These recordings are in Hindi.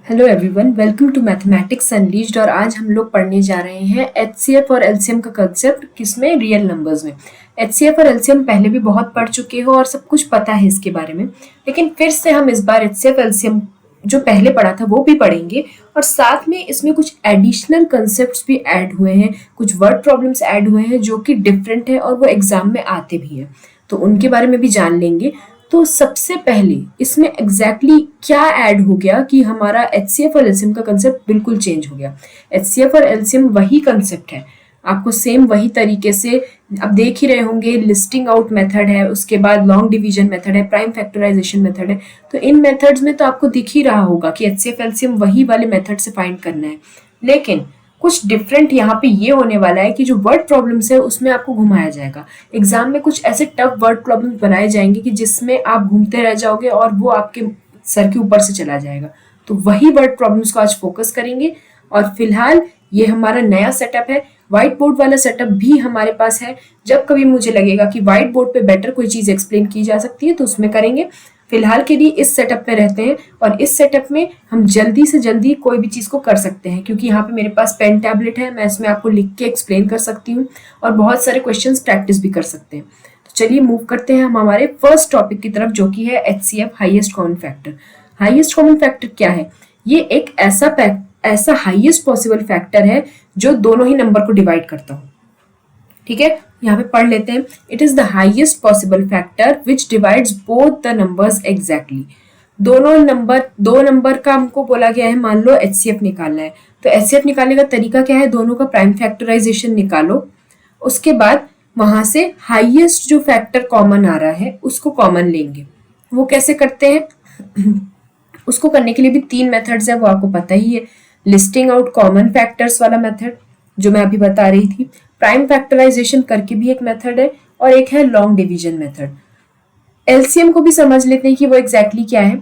Hello everyone, welcome to mathematics unleashed. और आज हम लोग पढ़ने जा रहे हैं एचसीएफ और एलसीएम का कंसेप्ट, किसमें? रियल नंबर्स में। एचसीएफ और एलसीएम पहले भी बहुत पढ़ चुके हो और सब कुछ पता है इसके बारे में, लेकिन फिर से हम इस बार एचसीएफ एलसीएम जो पहले पढ़ा था वो भी पढ़ेंगे, और साथ में इसमें कुछ एडिशनल कंसेप्ट्स भी ऐड हुए हैं, कुछ वर्ड प्रॉब्लम्स ऐड हुए हैं जो कि डिफरेंट है और वो एग्जाम में आते भी हैं, तो उनके बारे में भी जान लेंगे। तो सबसे पहले इसमें एग्जैक्टली क्या ऐड हो गया कि हमारा एचसीएफ और एलसीएम का कंसेप्ट बिल्कुल चेंज हो गया। एचसीएफ और एलसीएम वही कंसेप्ट है, आपको सेम वही तरीके से अब देख ही रहे होंगे। लिस्टिंग आउट मेथड है, उसके बाद लॉन्ग डिवीजन मेथड है, प्राइम फैक्टराइजेशन मेथड है। तो इन मेथड्स में तो आपको दिख ही रहा होगा कि एचसीएफ एलसीएम वही वाले मेथड से फाइंड करना है, लेकिन कुछ डिफरेंट यहाँ पे ये होने वाला है कि जो वर्ड प्रॉब्लम्स है उसमें आपको घुमाया जाएगा। एग्जाम में कुछ ऐसे टफ वर्ड प्रॉब्लम्स बनाए जाएंगे कि जिसमें आप घूमते रह जाओगे और वो आपके सर के ऊपर से चला जाएगा। तो वही वर्ड प्रॉब्लम्स को आज फोकस करेंगे। और फिलहाल ये हमारा नया सेटअप है, व्हाइट बोर्ड वाला सेटअप भी हमारे पास है। जब कभी मुझे लगेगा कि व्हाइट बोर्ड पे बेटर कोई चीज एक्सप्लेन की जा सकती है तो उसमें करेंगे। फिलहाल के लिए इस सेटअप में रहते हैं, और इस सेटअप में हम जल्दी से जल्दी कोई भी चीज़ को कर सकते हैं, क्योंकि यहाँ पे मेरे पास पेन टैबलेट है, मैं इसमें आपको लिख के एक्सप्लेन कर सकती हूँ और बहुत सारे क्वेश्चंस प्रैक्टिस भी कर सकते हैं। तो चलिए मूव करते हैं हम हमारे फर्स्ट टॉपिक की तरफ, जो कि है HCF, highest common factor. Highest common factor क्या है? ये एक ऐसा हाईएस्ट पॉसिबल फैक्टर है जो दोनों ही नंबर को डिवाइड करता हो। ठीक है, यहाँ पे पढ़ लेते हैं। It is the highest possible factor which divides both the numbers exactly. दो नंबर का हमको बोला गया है, मान लो एचसीएफ निकालना है, तो एचसीएफ निकालने का तरीका क्या है? दोनों का प्राइम फैक्टराइजेशन निकालो, उसके बाद वहां से हाईएस्ट जो फैक्टर कॉमन आ रहा है उसको कॉमन लेंगे। वो कैसे करते हैं? उसको करने के लिए भी तीन मेथड्स है, वो आपको पता ही है। लिस्टिंग आउट कॉमन फैक्टर्स वाला मेथड जो मैं अभी बता रही थी, प्राइम फैक्टराइजेशन करके भी एक मेथड है, और एक है लॉन्ग डिवीजन मेथड। एलसीएम को भी समझ लेते हैं कि वो एग्जैक्टली क्या है,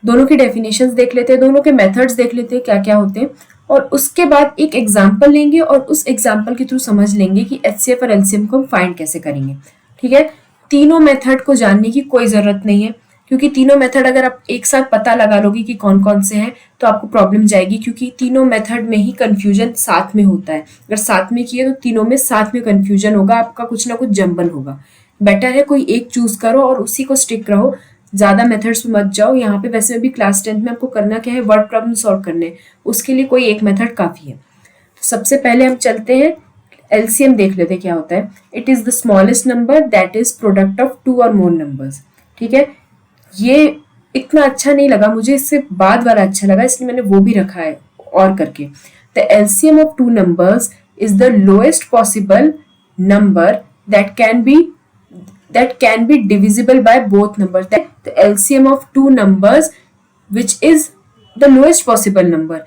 दोनों की डेफिनेशंस देख लेते हैं, दोनों के मेथड्स देख लेते हैं क्या क्या होते हैं, और उसके बाद एक एग्जाम्पल लेंगे और उस एग्जाम्पल के थ्रू समझ लेंगे कि एचसीएफ और एलसीएम को हम फाइंड कैसे करेंगे। ठीक है, तीनों मेथड को जानने की कोई जरूरत नहीं है, क्योंकि तीनों मेथड अगर आप एक साथ पता लगा लोगे कि कौन कौन से हैं तो आपको प्रॉब्लम जाएगी, क्योंकि तीनों मेथड में ही कंफ्यूजन साथ में होता है। अगर साथ में किए तो तीनों में साथ में कंफ्यूजन होगा, आपका कुछ ना कुछ जंबल होगा। बेटर है कोई एक चूज करो और उसी को स्टिक रहो, ज्यादा मेथड्स में मत जाओ। यहाँ पे वैसे भी क्लास 10 में आपको करना क्या है? वर्ड प्रॉब्लम सॉल्व करने, उसके लिए कोई एक मेथड काफी है। तो सबसे पहले हम चलते हैं एलसीएम देख लेते हैं क्या होता है। It is the smallest number that is product of two और मोर नंबर्स। ठीक है, ये इतना अच्छा नहीं लगा मुझे, इससे बाद वाला अच्छा लगा, इसलिए मैंने वो भी रखा है और करके। The LCM of two numbers is the lowest possible number that can be divisible by both numbers. That the LCM of two numbers which is the lowest possible number,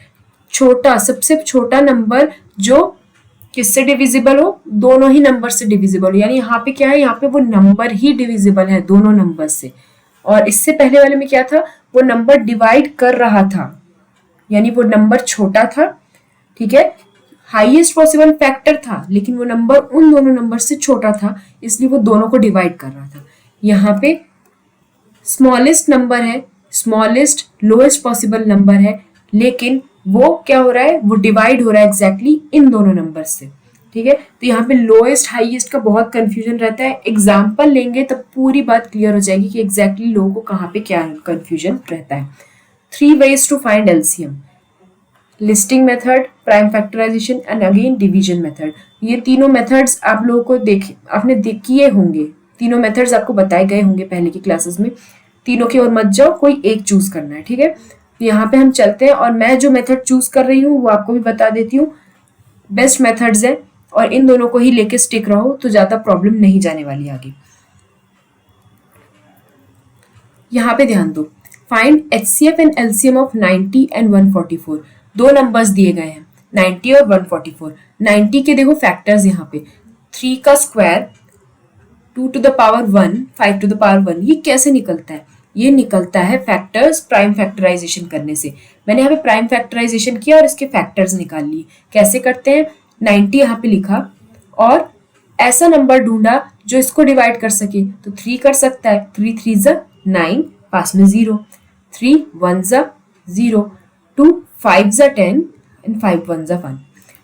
छोटा, सबसे छोटा नंबर जो किससे डिविजिबल हो? दोनों ही नंबर से डिविजिबल हो। यानी यहाँ पे क्या है? यहाँ पे वो नंबर ही डिविजिबल है दोनों नंबर से, और इससे पहले वाले में क्या था? वो नंबर डिवाइड कर रहा था, यानी वो नंबर छोटा था। ठीक है, हाईएस्ट पॉसिबल फैक्टर था, लेकिन वो नंबर उन दोनों नंबर से छोटा था, इसलिए वो दोनों को डिवाइड कर रहा था। यहाँ पे स्मॉलेस्ट नंबर है, स्मॉलेस्ट लोएस्ट पॉसिबल नंबर है, लेकिन वो क्या हो रहा है? वो डिवाइड हो रहा है एग्जैक्टली इन दोनों नंबर से। ठीक है, तो यहाँ पे लोएस्ट हाईएस्ट का बहुत कंफ्यूजन रहता है। एग्जाम्पल लेंगे तब पूरी बात क्लियर हो जाएगी कि एग्जैक्टली लोगों को कहाँ पे क्या कंफ्यूजन रहता है। 3 ways to find LCM: listing method, prime factorisation and again division method. ये तीनों मेथड्स आप लोगों को आपने किए होंगे, तीनों मेथड्स आपको बताए गए होंगे पहले की क्लासेस में। तीनों की ओर मत जाओ, कोई एक चूज करना है। ठीक है, यहाँ पे हम चलते हैं, और मैं जो मेथड चूज कर रही हूँ वो आपको भी बता देती हूँ। बेस्ट मेथड्स है, और इन दोनों को ही लेके स्टिक रहो तो ज्यादा प्रॉब्लम नहीं जाने वाली आगे। यहाँ पे ध्यान दो, find HCF and LCM of 90 and 144। दो नंबर्स दिए गए हैं, 90 और 144। 90 के देखो फैक्टर्स यहाँ पे, 3 का square, 2 to the power 1, 5 to the power 1। ये कैसे निकलता है? ये निकलता है फैक्टर्स प्राइम फैक्टराइजेशन करने से। मैंने यहाँ पे प्राइम फैक्टराइजेशन किया और इसके फैक्टर्स निकाल लिए। कैसे करते हैं? 90 यहाँ पे लिखा और ऐसा नंबर ढूंढा जो इसको डिवाइड कर सके, तो 3 कर सकता है। 3 3 9, पास में 0, 3 1 0, 2 5 ज़ा 10 एंड 5 1 ज़ा 1,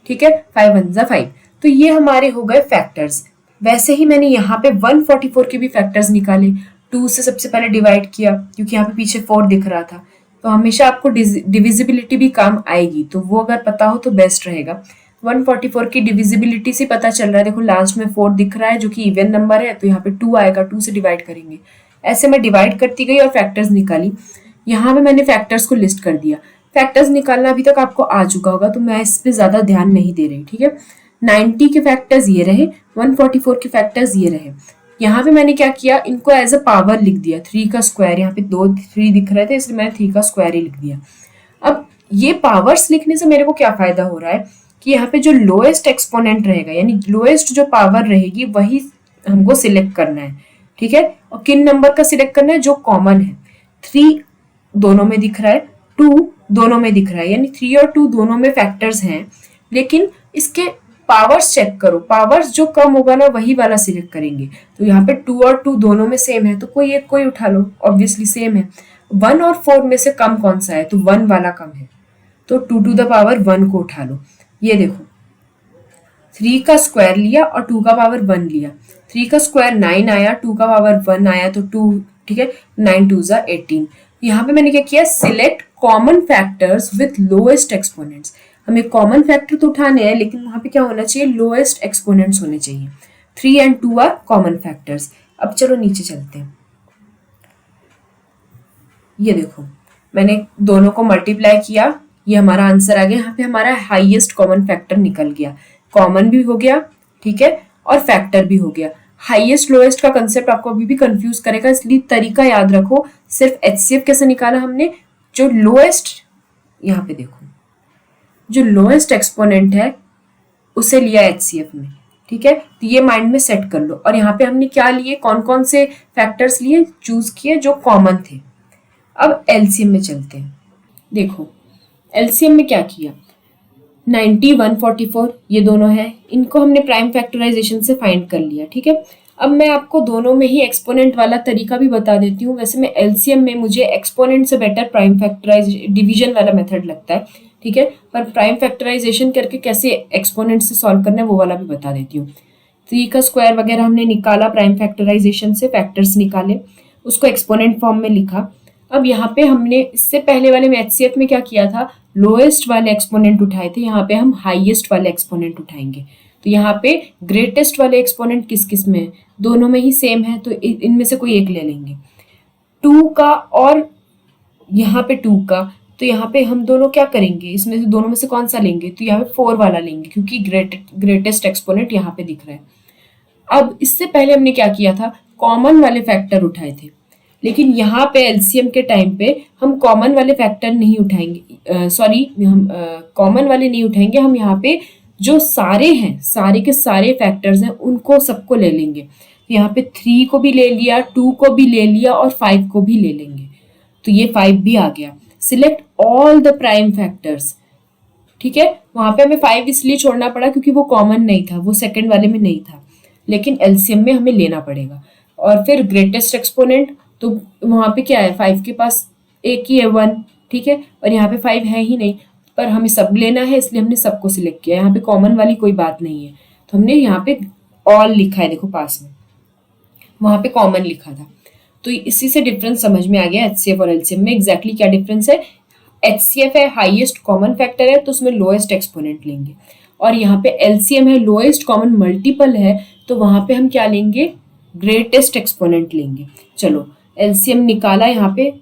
ठीक है, 5 1 ज़ा 5। तो ये हमारे हो गए फैक्टर्स। वैसे ही मैंने यहाँ पे 144 के भी फैक्टर्स निकाले। 2 से सबसे पहले डिवाइड किया क्योंकि यहाँ पे पीछे 4 दिख रहा था, तो हमेशा आपको डिविजिबिलिटी भी काम आएगी, तो वो अगर पता हो तो बेस्ट रहेगा। 144 की डिविजिबिलिटी से पता चल रहा है, देखो लास्ट में 4 दिख रहा है जो कि इवन नंबर है, तो यहाँ पे 2 आएगा, 2 से डिवाइड करेंगे। ऐसे मैं डिवाइड करती गई और फैक्टर्स निकाली। यहाँ पे मैंने फैक्टर्स को लिस्ट कर दिया। फैक्टर्स निकालना अभी तक आपको आ चुका होगा, तो मैं इस पे ज्यादा ध्यान नहीं दे रही, ठीक है। 90 के फैक्टर्स ये रहे, 144 के फैक्टर्स ये रहे। यहाँ पे मैंने क्या किया, इनको एज अ पावर लिख दिया, 3 का स्क्वायर। यहाँ पे 2 3 दिख रहे थे, इसलिए मैंने 3 का स्क्वायर ही लिख दिया। अब ये पावर्स लिखने से मेरे को क्या फायदा हो रहा है कि यहाँ पे जो लोएस्ट एक्सपोनेंट रहेगा, यानी लोएस्ट जो पावर रहेगी, वही हमको सिलेक्ट करना है, ठीक है। और किन नंबर का सिलेक्ट करना है, जो कॉमन है। 3 दोनों में दिख रहा है, 2 दोनों में दिख रहा है, यानी 3 और 2 दोनों में फैक्टर्स हैं, लेकिन इसके पावर्स चेक करो, पावर्स जो कम होगा ना वही वाला सिलेक्ट करेंगे। तो यहाँ पे 2 और 2 दोनों में सेम है, तो कोई एक कोई उठा लो, ऑब्वियसली सेम है। 1 और 4 में से कम कौन सा है, तो 1 वाला कम है, तो 2 टू द पावर 1 को उठा लो। ये देखो 3 का स्क्वायर लिया और 2 का पावर 1 लिया, 3 का स्क्वायर 9 आया, 2 का पावर 1 आया, तो 2, ठीक है, 9 2 ज़ा 18। यहाँ पे मैंने क्या किया, select common factors with lowest exponents. हमें कॉमन फैक्टर तो उठाने हैं, लेकिन वहां पे क्या होना चाहिए, लोएस्ट एक्सपोनेंट्स होने चाहिए। 3 एंड 2 आर कॉमन फैक्टर्स। अब चलो नीचे चलते हैं। ये देखो मैंने दोनों को मल्टीप्लाई किया, ये हमारा आंसर आ गया। यहाँ पे हमारा हाईएस्ट कॉमन फैक्टर निकल गया, कॉमन भी हो गया, ठीक है, और फैक्टर भी हो गया। हाईएस्ट लोएस्ट का कंसेप्ट आपको अभी भी कंफ्यूज करेगा, इसलिए तरीका याद रखो। सिर्फ एचसीएफ कैसे निकाला हमने, जो लोएस्ट, यहाँ पे देखो जो लोएस्ट एक्सपोनेंट है उसे लिया एचसीएफ में, ठीक है। तो ये माइंड में सेट कर लो। और यहाँ पे हमने क्या लिए, कौन कौन से फैक्टर्स लिए, चूज किए जो कॉमन थे। अब एलसीएम में चलते हैं। देखो एलसीएम में क्या किया, 90 144 ये दोनों हैं, इनको हमने प्राइम फैक्टराइजेशन से फाइंड कर लिया, ठीक है। अब मैं आपको दोनों में ही एक्सपोनेंट वाला तरीका भी बता देती हूँ। वैसे मैं एलसीएम में मुझे एक्सपोनेंट से बेटर प्राइम फैक्टराइज डिवीजन वाला मेथड लगता है, ठीक है, पर प्राइम फैक्टराइजेशन करके कैसे एक्सपोनेंट से सॉल्व करना है वो वाला भी बता देती हूँ। 3 का स्क्वायर वगैरह हमने निकाला प्राइम फैक्टराइजेशन से, फैक्टर्स निकाले, उसको एक्सपोनेंट फॉर्म में लिखा। अब यहाँ पे हमने इससे पहले वाले में एचसीएफ में क्या किया था, लोएस्ट वाले एक्सपोनेंट उठाए थे, यहाँ पे हम हाईएस्ट वाले एक्सपोनेंट उठाएंगे। तो यहाँ पे ग्रेटेस्ट वाले एक्सपोनेंट किस किस में है, दोनों में ही सेम है, तो इनमें से कोई एक ले लेंगे। 2 का और यहाँ पे 2 का, तो यहाँ पे हम दोनों क्या करेंगे, इसमें से दोनों में से कौन सा लेंगे, तो यहाँ पे 4 वाला लेंगे, क्योंकि ग्रेटेस्ट एक्सपोनेंट यहाँ पे दिख रहा है। अब इससे पहले हमने क्या किया था, कॉमन वाले फैक्टर उठाए थे, लेकिन यहाँ पे एलसीएम के टाइम पे हम कॉमन वाले फैक्टर नहीं उठाएंगे, सॉरी हम कॉमन वाले नहीं उठाएंगे, हम यहाँ पे जो सारे हैं, सारे के सारे फैक्टर्स हैं, उनको सबको ले लेंगे। तो यहाँ पे 3 को भी ले लिया, 2 को भी ले लिया और 5 को भी ले लेंगे, तो ये 5 भी आ गया। Select all the prime factors, ठीक है। वहां पे हमें 5 इसलिए छोड़ना पड़ा क्योंकि वो कॉमन नहीं था, वो सेकंड वाले में नहीं था, लेकिन एलसीएम में हमें लेना पड़ेगा। और फिर ग्रेटेस्ट एक्सपोनेंट, तो वहां पे क्या है, 5 के पास एक ही है 1, ठीक है, और यहाँ पे 5 है ही नहीं, पर हमें सब लेना है, इसलिए हमने सबको सिलेक्ट किया। यहाँ पे कॉमन वाली कोई बात नहीं है, तो हमने यहाँ पे ऑल लिखा है, देखो पास में, वहां पे कॉमन लिखा था। तो इसी से डिफरेंस समझ में आ गया एचसीएफ और एलसीएम में एग्जैक्टली क्या डिफरेंस है। एचसीएफ है हाईएस्ट कॉमन फैक्टर है, तो उसमें लोएस्ट एक्सपोनेंट लेंगे, और यहाँ पे एलसीएम है लोएस्ट कॉमन मल्टीपल है, तो वहां पे हम क्या लेंगे, ग्रेटेस्ट एक्सपोनेंट लेंगे। चलो एलसीएम निकाला, यहाँ पे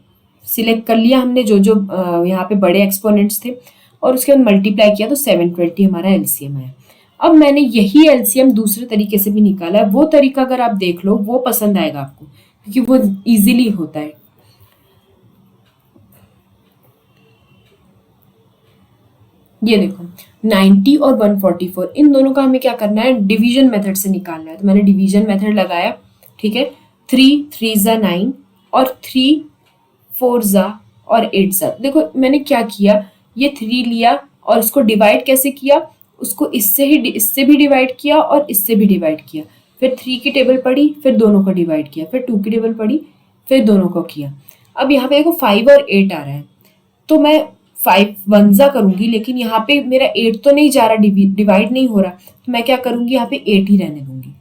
सिलेक्ट कर लिया हमने जो जो यहाँ पे बड़े एक्सपोनेंट्स थे, और उसके बाद मल्टीप्लाई किया तो 720 हमारा एलसीएम आया। अब मैंने यही एलसीएम दूसरे तरीके से भी निकाला है, वो तरीका अगर आप देख लो वो पसंद आएगा आपको, क्योंकि वो इजीली होता है। ये देखो 90 और 144 इन दोनों का हमें क्या करना है, डिवीजन मेथड से निकालना है। तो मैंने डिवीजन मेथड लगाया, ठीक है। 3 3 ज़ा 9 और 3 4 ज़ा और 8 ज़ा। देखो मैंने क्या किया, ये 3 लिया और उसको डिवाइड कैसे किया, उसको इससे भी डिवाइड किया और इससे भी डिवाइड किया, फिर 3 की टेबल पढ़ी, फिर दोनों को डिवाइड किया, फिर 2 की टेबल पढ़ी, फिर दोनों को किया। अब यहाँ पे देखो 5 और 8 आ रहा है, तो मैं 5 वनजा करूंगी, लेकिन यहाँ पे मेरा 8 तो नहीं जा रहा, डिवाइड नहीं हो रहा, तो मैं क्या करूंगी, यहाँ पे 8 ही रहने दूंगी।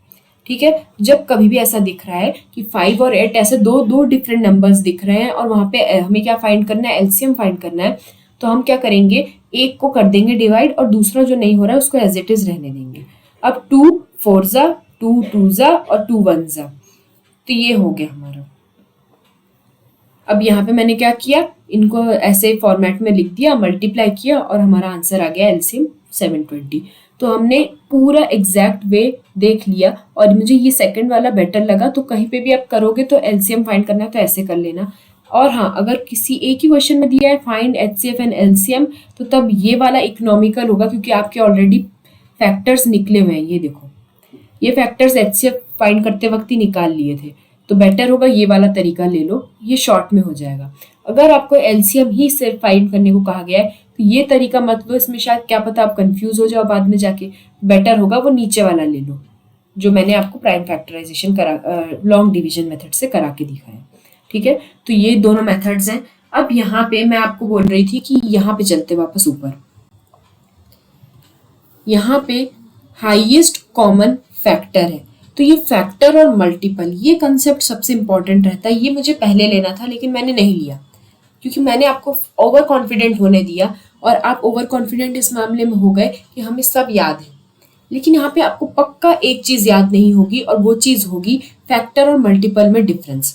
ठीक है, जब कभी भी ऐसा दिख रहा है कि 5 और 8 ऐसे दो दो डिफरेंट नंबर्स दिख रहे हैं और वहां पे हमें क्या फाइंड करना है, एलसीएम फाइंड करना है, तो हम क्या करेंगे, एक को कर देंगे डिवाइड और दूसरा जो नहीं हो रहा है उसको एज इट इज रहने देंगे। अब 2 4 2 2 और 2 1, तो ये हो गया हमारा। अब यहाँ पे मैंने क्या किया, इनको ऐसे फॉर्मेट में लिख दिया, मल्टीप्लाई किया और हमारा आंसर आ गया एलसीएम 720। तो हमने पूरा एग्जैक्ट वे देख लिया और मुझे ये सेकंड वाला बेटर लगा। तो कहीं पे भी आप करोगे तो एलसीएम फाइंड करना है तो ऐसे कर लेना। और हाँ, अगर किसी एक ही क्वेश्चन में दिया है फाइंड एचसीएफ एंड एलसीएम, तो तब ये वाला इकोनॉमिकल होगा क्योंकि आपके ऑलरेडी फैक्टर्स निकले हुए हैं। ये देखो, ये फैक्टर्स एचसीएफ फाइंड करते वक्त ही निकाल लिए थे, तो बेटर होगा ये वाला तरीका ले लो, ये शॉर्ट में हो जाएगा। अगर आपको एलसीएम ही सिर्फ फाइंड करने को कहा गया है तो ये तरीका मत लो, इसमें शायद क्या पता आप कंफ्यूज हो जाओ बाद में जाके। बेटर होगा वो नीचे वाला ले लो जो मैंने आपको प्राइम फैक्टराइजेशन करा लॉन्ग डिवीजन मेथड से करा के दिखाया। ठीक है, तो ये दोनों मेथड्स हैं। अब यहाँ पे मैं आपको बोल रही थी कि यहाँ पे चलते वापस ऊपर, यहाँ पे हाईएस्ट कॉमन फैक्टर है। तो ये फैक्टर और मल्टीपल, ये कंसेप्ट सबसे इंपॉर्टेंट रहता है। ये मुझे पहले लेना था लेकिन मैंने नहीं लिया क्योंकि मैंने आपको ओवर कॉन्फिडेंट होने दिया और आप ओवर कॉन्फिडेंट इस मामले में हो गए कि हमें सब याद है। लेकिन यहाँ पे आपको पक्का एक चीज याद नहीं होगी और वो चीज होगी फैक्टर और मल्टीपल में डिफरेंस।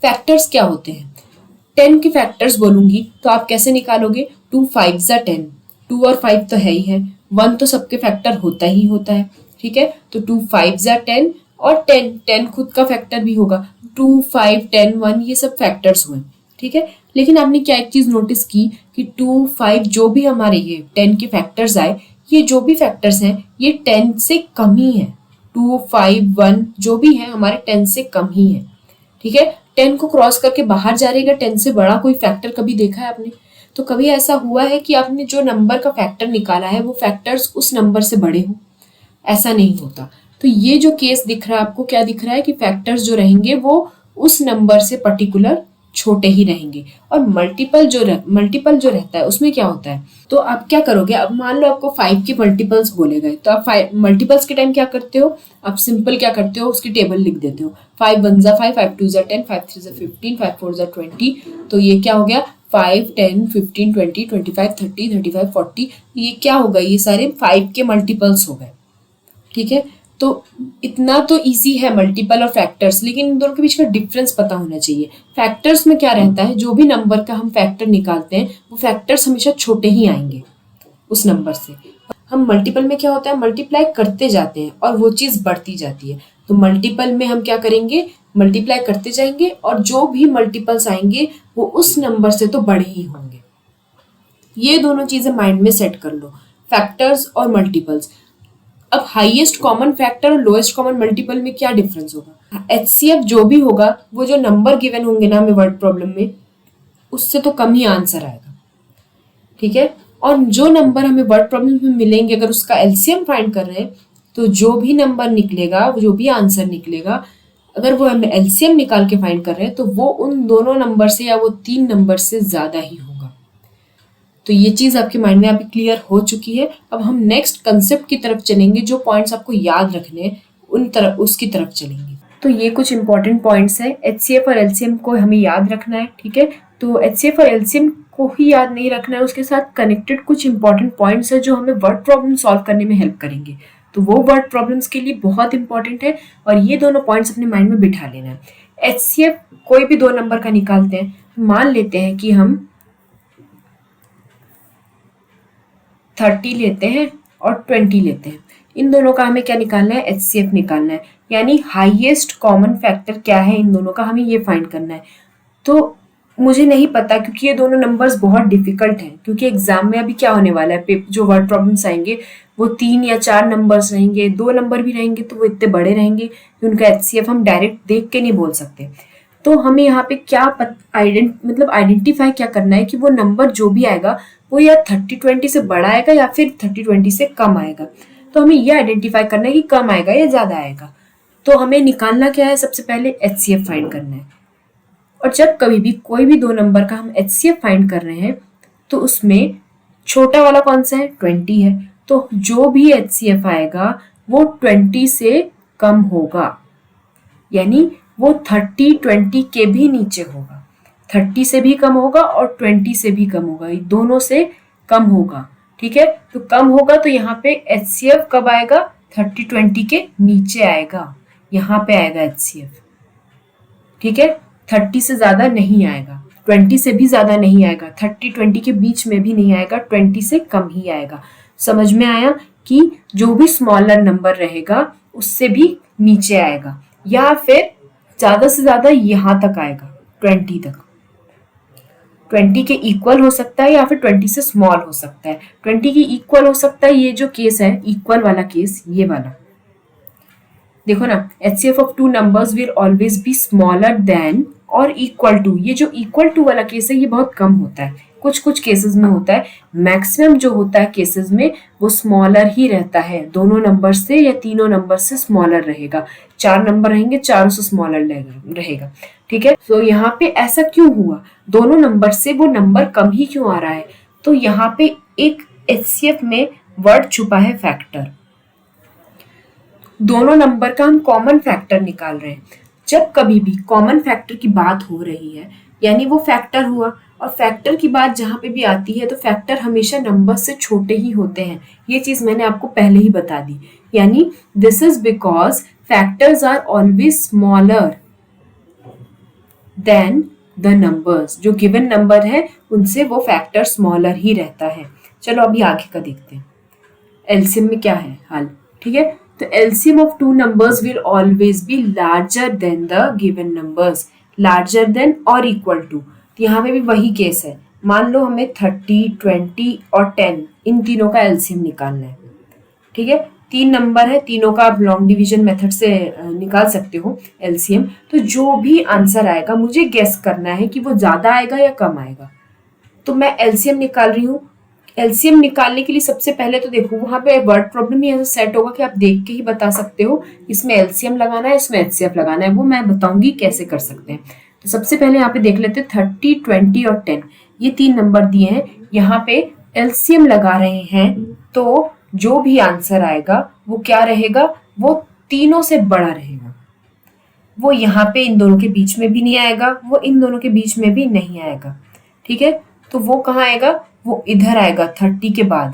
फैक्टर्स क्या होते हैं, 10 के फैक्टर्स बोलूंगी तो आप कैसे निकालोगे, 2 5 10, 2 और 5 तो है ही है, 1 तो सबके फैक्टर होता ही होता है। ठीक है, तो 2 5 10 और 10 खुद का फैक्टर भी होगा, 2 5 10 1 ये सब फैक्टर्स हुए। ठीक है, लेकिन आपने क्या एक चीज नोटिस की कि 2 5 जो भी हमारे ये 10 के फैक्टर्स आए, ये जो भी फैक्टर्स हैं ये 10 से कम ही है। 2 5 1 जो भी है हमारे 10 से कम ही है। ठीक है, 10 को क्रॉस करके बाहर जा रहेगा, 10 से बड़ा कोई फैक्टर कभी देखा है आपने? तो कभी ऐसा हुआ है कि आपने जो नंबर का फैक्टर निकाला है वो फैक्टर्स उस नंबर से बड़े हो? ऐसा नहीं होता। तो ये जो केस दिख रहा है आपको, क्या दिख रहा है कि फैक्टर्स जो रहेंगे वो उस नंबर से पर्टिकुलर छोटे ही रहेंगे। और मल्टीपल जो रहता है उसमें क्या होता है, तो आप क्या करोगे, अब मान लो आपको 5 के मल्टीपल्स बोले गए तो आप मल्टीपल्स के टाइम क्या करते हो, आप सिंपल क्या करते हो, उसकी टेबल लिख देते हो, 5 1 5, 5 2 10, 5 3 15, 5 4 20। तो ये क्या हो गया, 5 10 15 20 25 30 35 40, ये क्या होगा, ये सारे 5 के मल्टीपल्स हो गए। ठीक है, तो इतना तो इजी है मल्टीपल और फैक्टर्स, लेकिन इन दोनों के बीच का डिफरेंस पता होना चाहिए। फैक्टर्स में क्या रहता है, जो भी नंबर का हम फैक्टर निकालते हैं वो फैक्टर्स हमेशा छोटे ही आएंगे उस नंबर से। हम मल्टीपल में क्या होता है, मल्टीप्लाई करते जाते हैं और वो चीज बढ़ती जाती है। तो मल्टीपल में हम क्या करेंगे, मल्टीप्लाई करते जाएंगे और जो भी मल्टीपल्स आएंगे वो उस नंबर से तो बड़े ही होंगे। ये दोनों चीजें माइंड में सेट कर लो, फैक्टर्स और मल्टीपल्स। अब हाईएस्ट कॉमन फैक्टर और लोएस्ट कॉमन मल्टीपल में क्या डिफरेंस होगा, एचसीएफ जो भी होगा वो जो नंबर गिवन होंगे ना हमें वर्ड प्रॉब्लम में, उससे तो कम ही आंसर आएगा। ठीक है, और जो नंबर हमें वर्ड प्रॉब्लम में मिलेंगे अगर उसका एलसीएम फाइंड कर रहे हैं तो जो भी नंबर निकलेगा, जो भी आंसर निकलेगा, अगर वो हमें एलसीएम निकाल के फाइंड कर रहे हैं तो वो उन दोनों नंबर से या वो 3 नंबर से ज्यादा ही होगा। तो ये चीज आपके माइंड में अभी क्लियर हो चुकी है। अब हम नेक्स्ट कंसेप्ट की तरफ चलेंगे, जो पॉइंट्स आपको याद रखने हैं उसकी तरफ चलेंगे। तो ये कुछ इंपॉर्टेंट पॉइंट्स है, एचसीएफ और एलसीएम को हमें याद रखना है। ठीक है, तो एचसीएफ और एलसीएम को ही याद नहीं रखना है, उसके साथ कनेक्टेड कुछ इंपॉर्टेंट पॉइंट्स है जो हमें वर्ड प्रॉब्लम सॉल्व करने में हेल्प करेंगे। तो वो वर्ड प्रॉब्लम्स के लिए बहुत इंपॉर्टेंट है और ये दोनों पॉइंट्स अपने माइंड में बिठा लेना है। एचसीएफ कोई भी 2 नंबर का निकालते हैं, मान लेते हैं कि हम 30 लेते हैं और 20 लेते हैं, इन दोनों का हमें क्या निकालना है, एचसीएफ निकालना है, यानी हाईएस्ट कॉमन फैक्टर क्या है इन दोनों का, हमें ये फाइंड करना है। तो मुझे नहीं पता क्योंकि ये दोनों नंबर्स बहुत डिफिकल्ट हैं, क्योंकि एग्जाम में अभी क्या होने वाला है, जो वर्ड प्रॉब्लम्स आएंगे वो 3 या 4 नंबर्स रहेंगे, 2 नंबर भी रहेंगे तो वो इतने बड़े रहेंगे कि उनका एचसीएफ हम डायरेक्ट देख के नहीं बोल सकते। तो हमें यहाँ पे क्या आइडेंटिफाई क्या करना है कि वो नंबर जो भी आएगा वो या 30-20 से बड़ा आएगा या फिर 30-20 से कम आएगा। तो हमें ये आइडेंटिफाई करना है कि कम आएगा या ज्यादा आएगा। तो हमें निकालना क्या है, सबसे पहले एचसीएफ फाइंड करना है। और जब कभी भी कोई भी 2 नंबर का हम एचसीएफ फाइंड कर रहे हैं तो उसमें छोटा वाला कौन सा है, 20 है, तो जो भी HCF आएगा वो 20 से कम होगा, यानी वो 30 20 के भी नीचे होगा, 30 से भी कम होगा और 20 से भी कम होगा, ये दोनों से कम होगा। ठीक है, तो कम होगा तो यहाँ पे HCF कब आएगा, 30 20 के नीचे आएगा, यहाँ पे आएगा HCF। ठीक है, 30 से ज्यादा नहीं आएगा, 20 से भी ज्यादा नहीं आएगा, 30 20 के बीच में भी नहीं आएगा, 20 से कम ही आएगा। समझ में आया कि जो भी स्मॉलर नंबर रहेगा उससे भी नीचे आएगा, या फिर ज्यादा से ज्यादा यहाँ तक आएगा, 20 तक, 20 के इक्वल हो सकता है या फिर 20 से स्मॉल हो सकता है। 20 के इक्वल हो सकता है, ये जो केस है इक्वल वाला केस, ये वाला देखो ना, HCF of two numbers will always be smaller than or equal to. ये जो इक्वल टू वाला केस है ये बहुत कम होता है, कुछ कुछ केसेस में होता है, मैक्सिमम जो होता है केसेस में वो स्मॉलर ही रहता है, दोनों नंबर से या तीनों नंबर से स्मॉलर रहेगा, 4 नंबर रहेंगे, चारों से स्मॉलर रहेगा। ठीक है, तो यहाँ पे ऐसा क्यों हुआ, दोनों नंबर से वो नंबर कम ही क्यों आ रहा है, तो यहाँ पे एक HCF में वर्ड छुपा है फैक्टर, दोनों नंबर का हम कॉमन फैक्टर निकाल रहे हैं। जब कभी भी कॉमन फैक्टर की बात हो रही है यानी वो फैक्टर हुआ, और फैक्टर की बात जहां पे भी आती है तो फैक्टर हमेशा नंबर से छोटे ही होते हैं, ये चीज मैंने आपको पहले ही बता दी, यानी this is because factors are always smaller than the numbers, जो गिवन नंबर है उनसे वो फैक्टर स्मॉलर ही रहता है। चलो अभी आगे का देखते हैं, एलसीएम में क्या है हाल। ठीक है, तो LCM of two numbers will always be larger than the given numbers, larger than or equal to। तो यहाँ पे भी वही केस है, मान लो हमें 30 20 और 10 इन तीनों का LCM निकालना है। ठीक है, 3 नंबर है, तीनों का आप लॉन्ग डिवीजन मेथड से निकाल सकते हो LCM। तो जो भी आंसर आएगा मुझे गेस करना है कि वो ज्यादा आएगा या कम आएगा, तो मैं LCM निकाल रही हूँ। एलसीएम निकालने के लिए सबसे पहले तो देखो वहां पे वर्ड प्रॉब्लम ही ऐसा सेट होगा कि आप देख के ही बता सकते हो इसमें एलसीएम लगाना है, इसमें एचसीएफ लगाना है, वो मैं बताऊंगी कैसे कर सकते हैं। तो सबसे पहले यहाँ पे देख लेते हैं 30 20 और 10, ये 3 नंबर दिए हैं, यहाँ पे एलसीएम लगा रहे हैं, तो जो भी आंसर आएगा वो क्या रहेगा, वो तीनों से बड़ा रहेगा, वो यहाँ पे इन दोनों के बीच में भी नहीं आएगा, वो इन दोनों के बीच में भी नहीं आएगा। ठीक है, तो वो कहाँ आएगा, वो इधर आएगा 30 के बाद,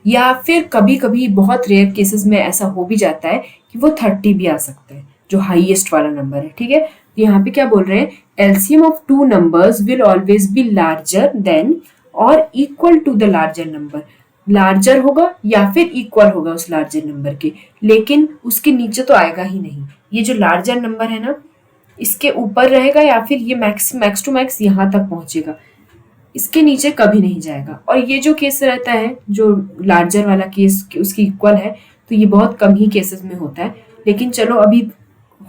या फिर कभी कभी बहुत रेयर केसेस में ऐसा हो भी जाता है कि वो 30 भी आ सकता है, जो हाईएस्ट वाला नंबर है। ठीक है, तो यहाँ पे क्या बोल रहे हैं, LCM of two numbers will always be larger than or equal to the larger number, larger होगा या फिर इक्वल होगा उस लार्जर नंबर के, लेकिन उसके नीचे तो आएगा ही नहीं। ये जो लार्जर नंबर है ना, इसके ऊपर रहेगा या फिर ये मैक्स टू मैक्स यहाँ तक पहुंचेगा, इसके नीचे कभी नहीं जाएगा। और ये जो केस रहता है जो लार्जर वाला केस उसकी इक्वल है, तो ये बहुत कम ही केसेस में होता है, लेकिन चलो अभी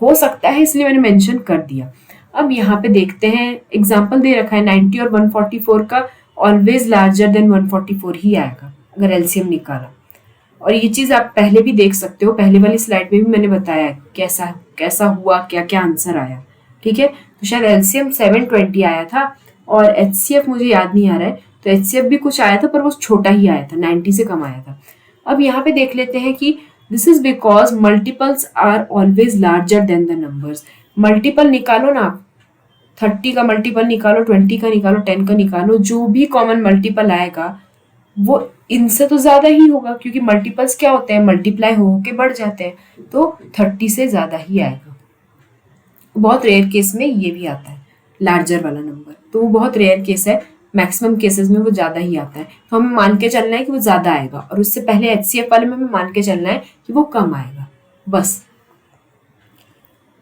हो सकता है इसलिए मैंने मेंशन कर दिया। अब यहाँ पे देखते हैं, एग्जाम्पल दे रखा है 90 और 144 का, ऑलवेज लार्जर देन 144 ही आएगा अगर एलसीएम निकाला। और ये चीज आप पहले भी देख सकते हो, पहले वाली स्लाइड में भी मैंने बताया कैसा कैसा हुआ, क्या क्या आंसर आया। ठीक है, तो शायद एलसीएम 720 आया था और एचसीएफ मुझे याद नहीं आ रहा है, तो एचसीएफ भी कुछ आया था पर वो छोटा ही आया था, 90 से कम आया था। अब यहाँ पे देख लेते हैं कि this is because multiples are always larger than the numbers. Multiple निकालो ना आप, 30 का मल्टीपल निकालो, 20 का निकालो, 10 का निकालो, जो भी कॉमन मल्टीपल आएगा वो इनसे तो ज्यादा ही होगा, क्योंकि मल्टीपल्स क्या होते हैं, मल्टीप्लाई हो के बढ़ जाते हैं, तो 30 से ज्यादा ही आएगा। बहुत रेयर केस में ये भी आता है लार्जर वाला नंबर, तो वो बहुत रेयर केस है, मैक्सिमम केसेस में वो ज्यादा ही आता है, तो हमें मान के चलना है कि वो ज्यादा आएगा, और उससे पहले एचसीएफ वाले में हमें मान के चलना है कि वो कम आएगा बस।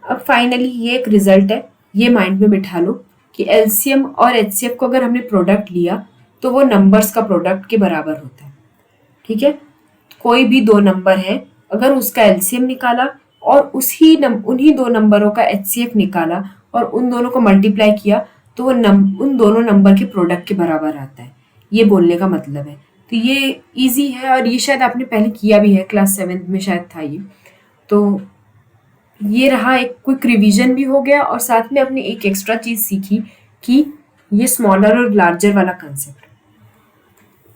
अब फाइनली ये एक रिजल्ट है, ये माइंड में बिठा लो कि एलसीएम और एचसीएफ को अगर हमने प्रोडक्ट लिया तो वो नंबर्स का प्रोडक्ट के बराबर होता है। ठीक है, कोई भी दो नंबर है, अगर उसका एलसीएम निकाला और उन्हीं दो नंबरों का एचसीएफ निकाला और उन दोनों को मल्टीप्लाई किया तो वो उन दोनों नंबर के प्रोडक्ट के बराबर आता है, ये बोलने का मतलब है। तो ये इजी है और ये शायद आपने पहले किया भी है, क्लास 7 में शायद था ये। तो ये रहा, एक क्विक रिवीजन भी हो गया और साथ में आपने एक एक्स्ट्रा चीज सीखी कि ये स्मॉलर और लार्जर वाला कंसेप्ट।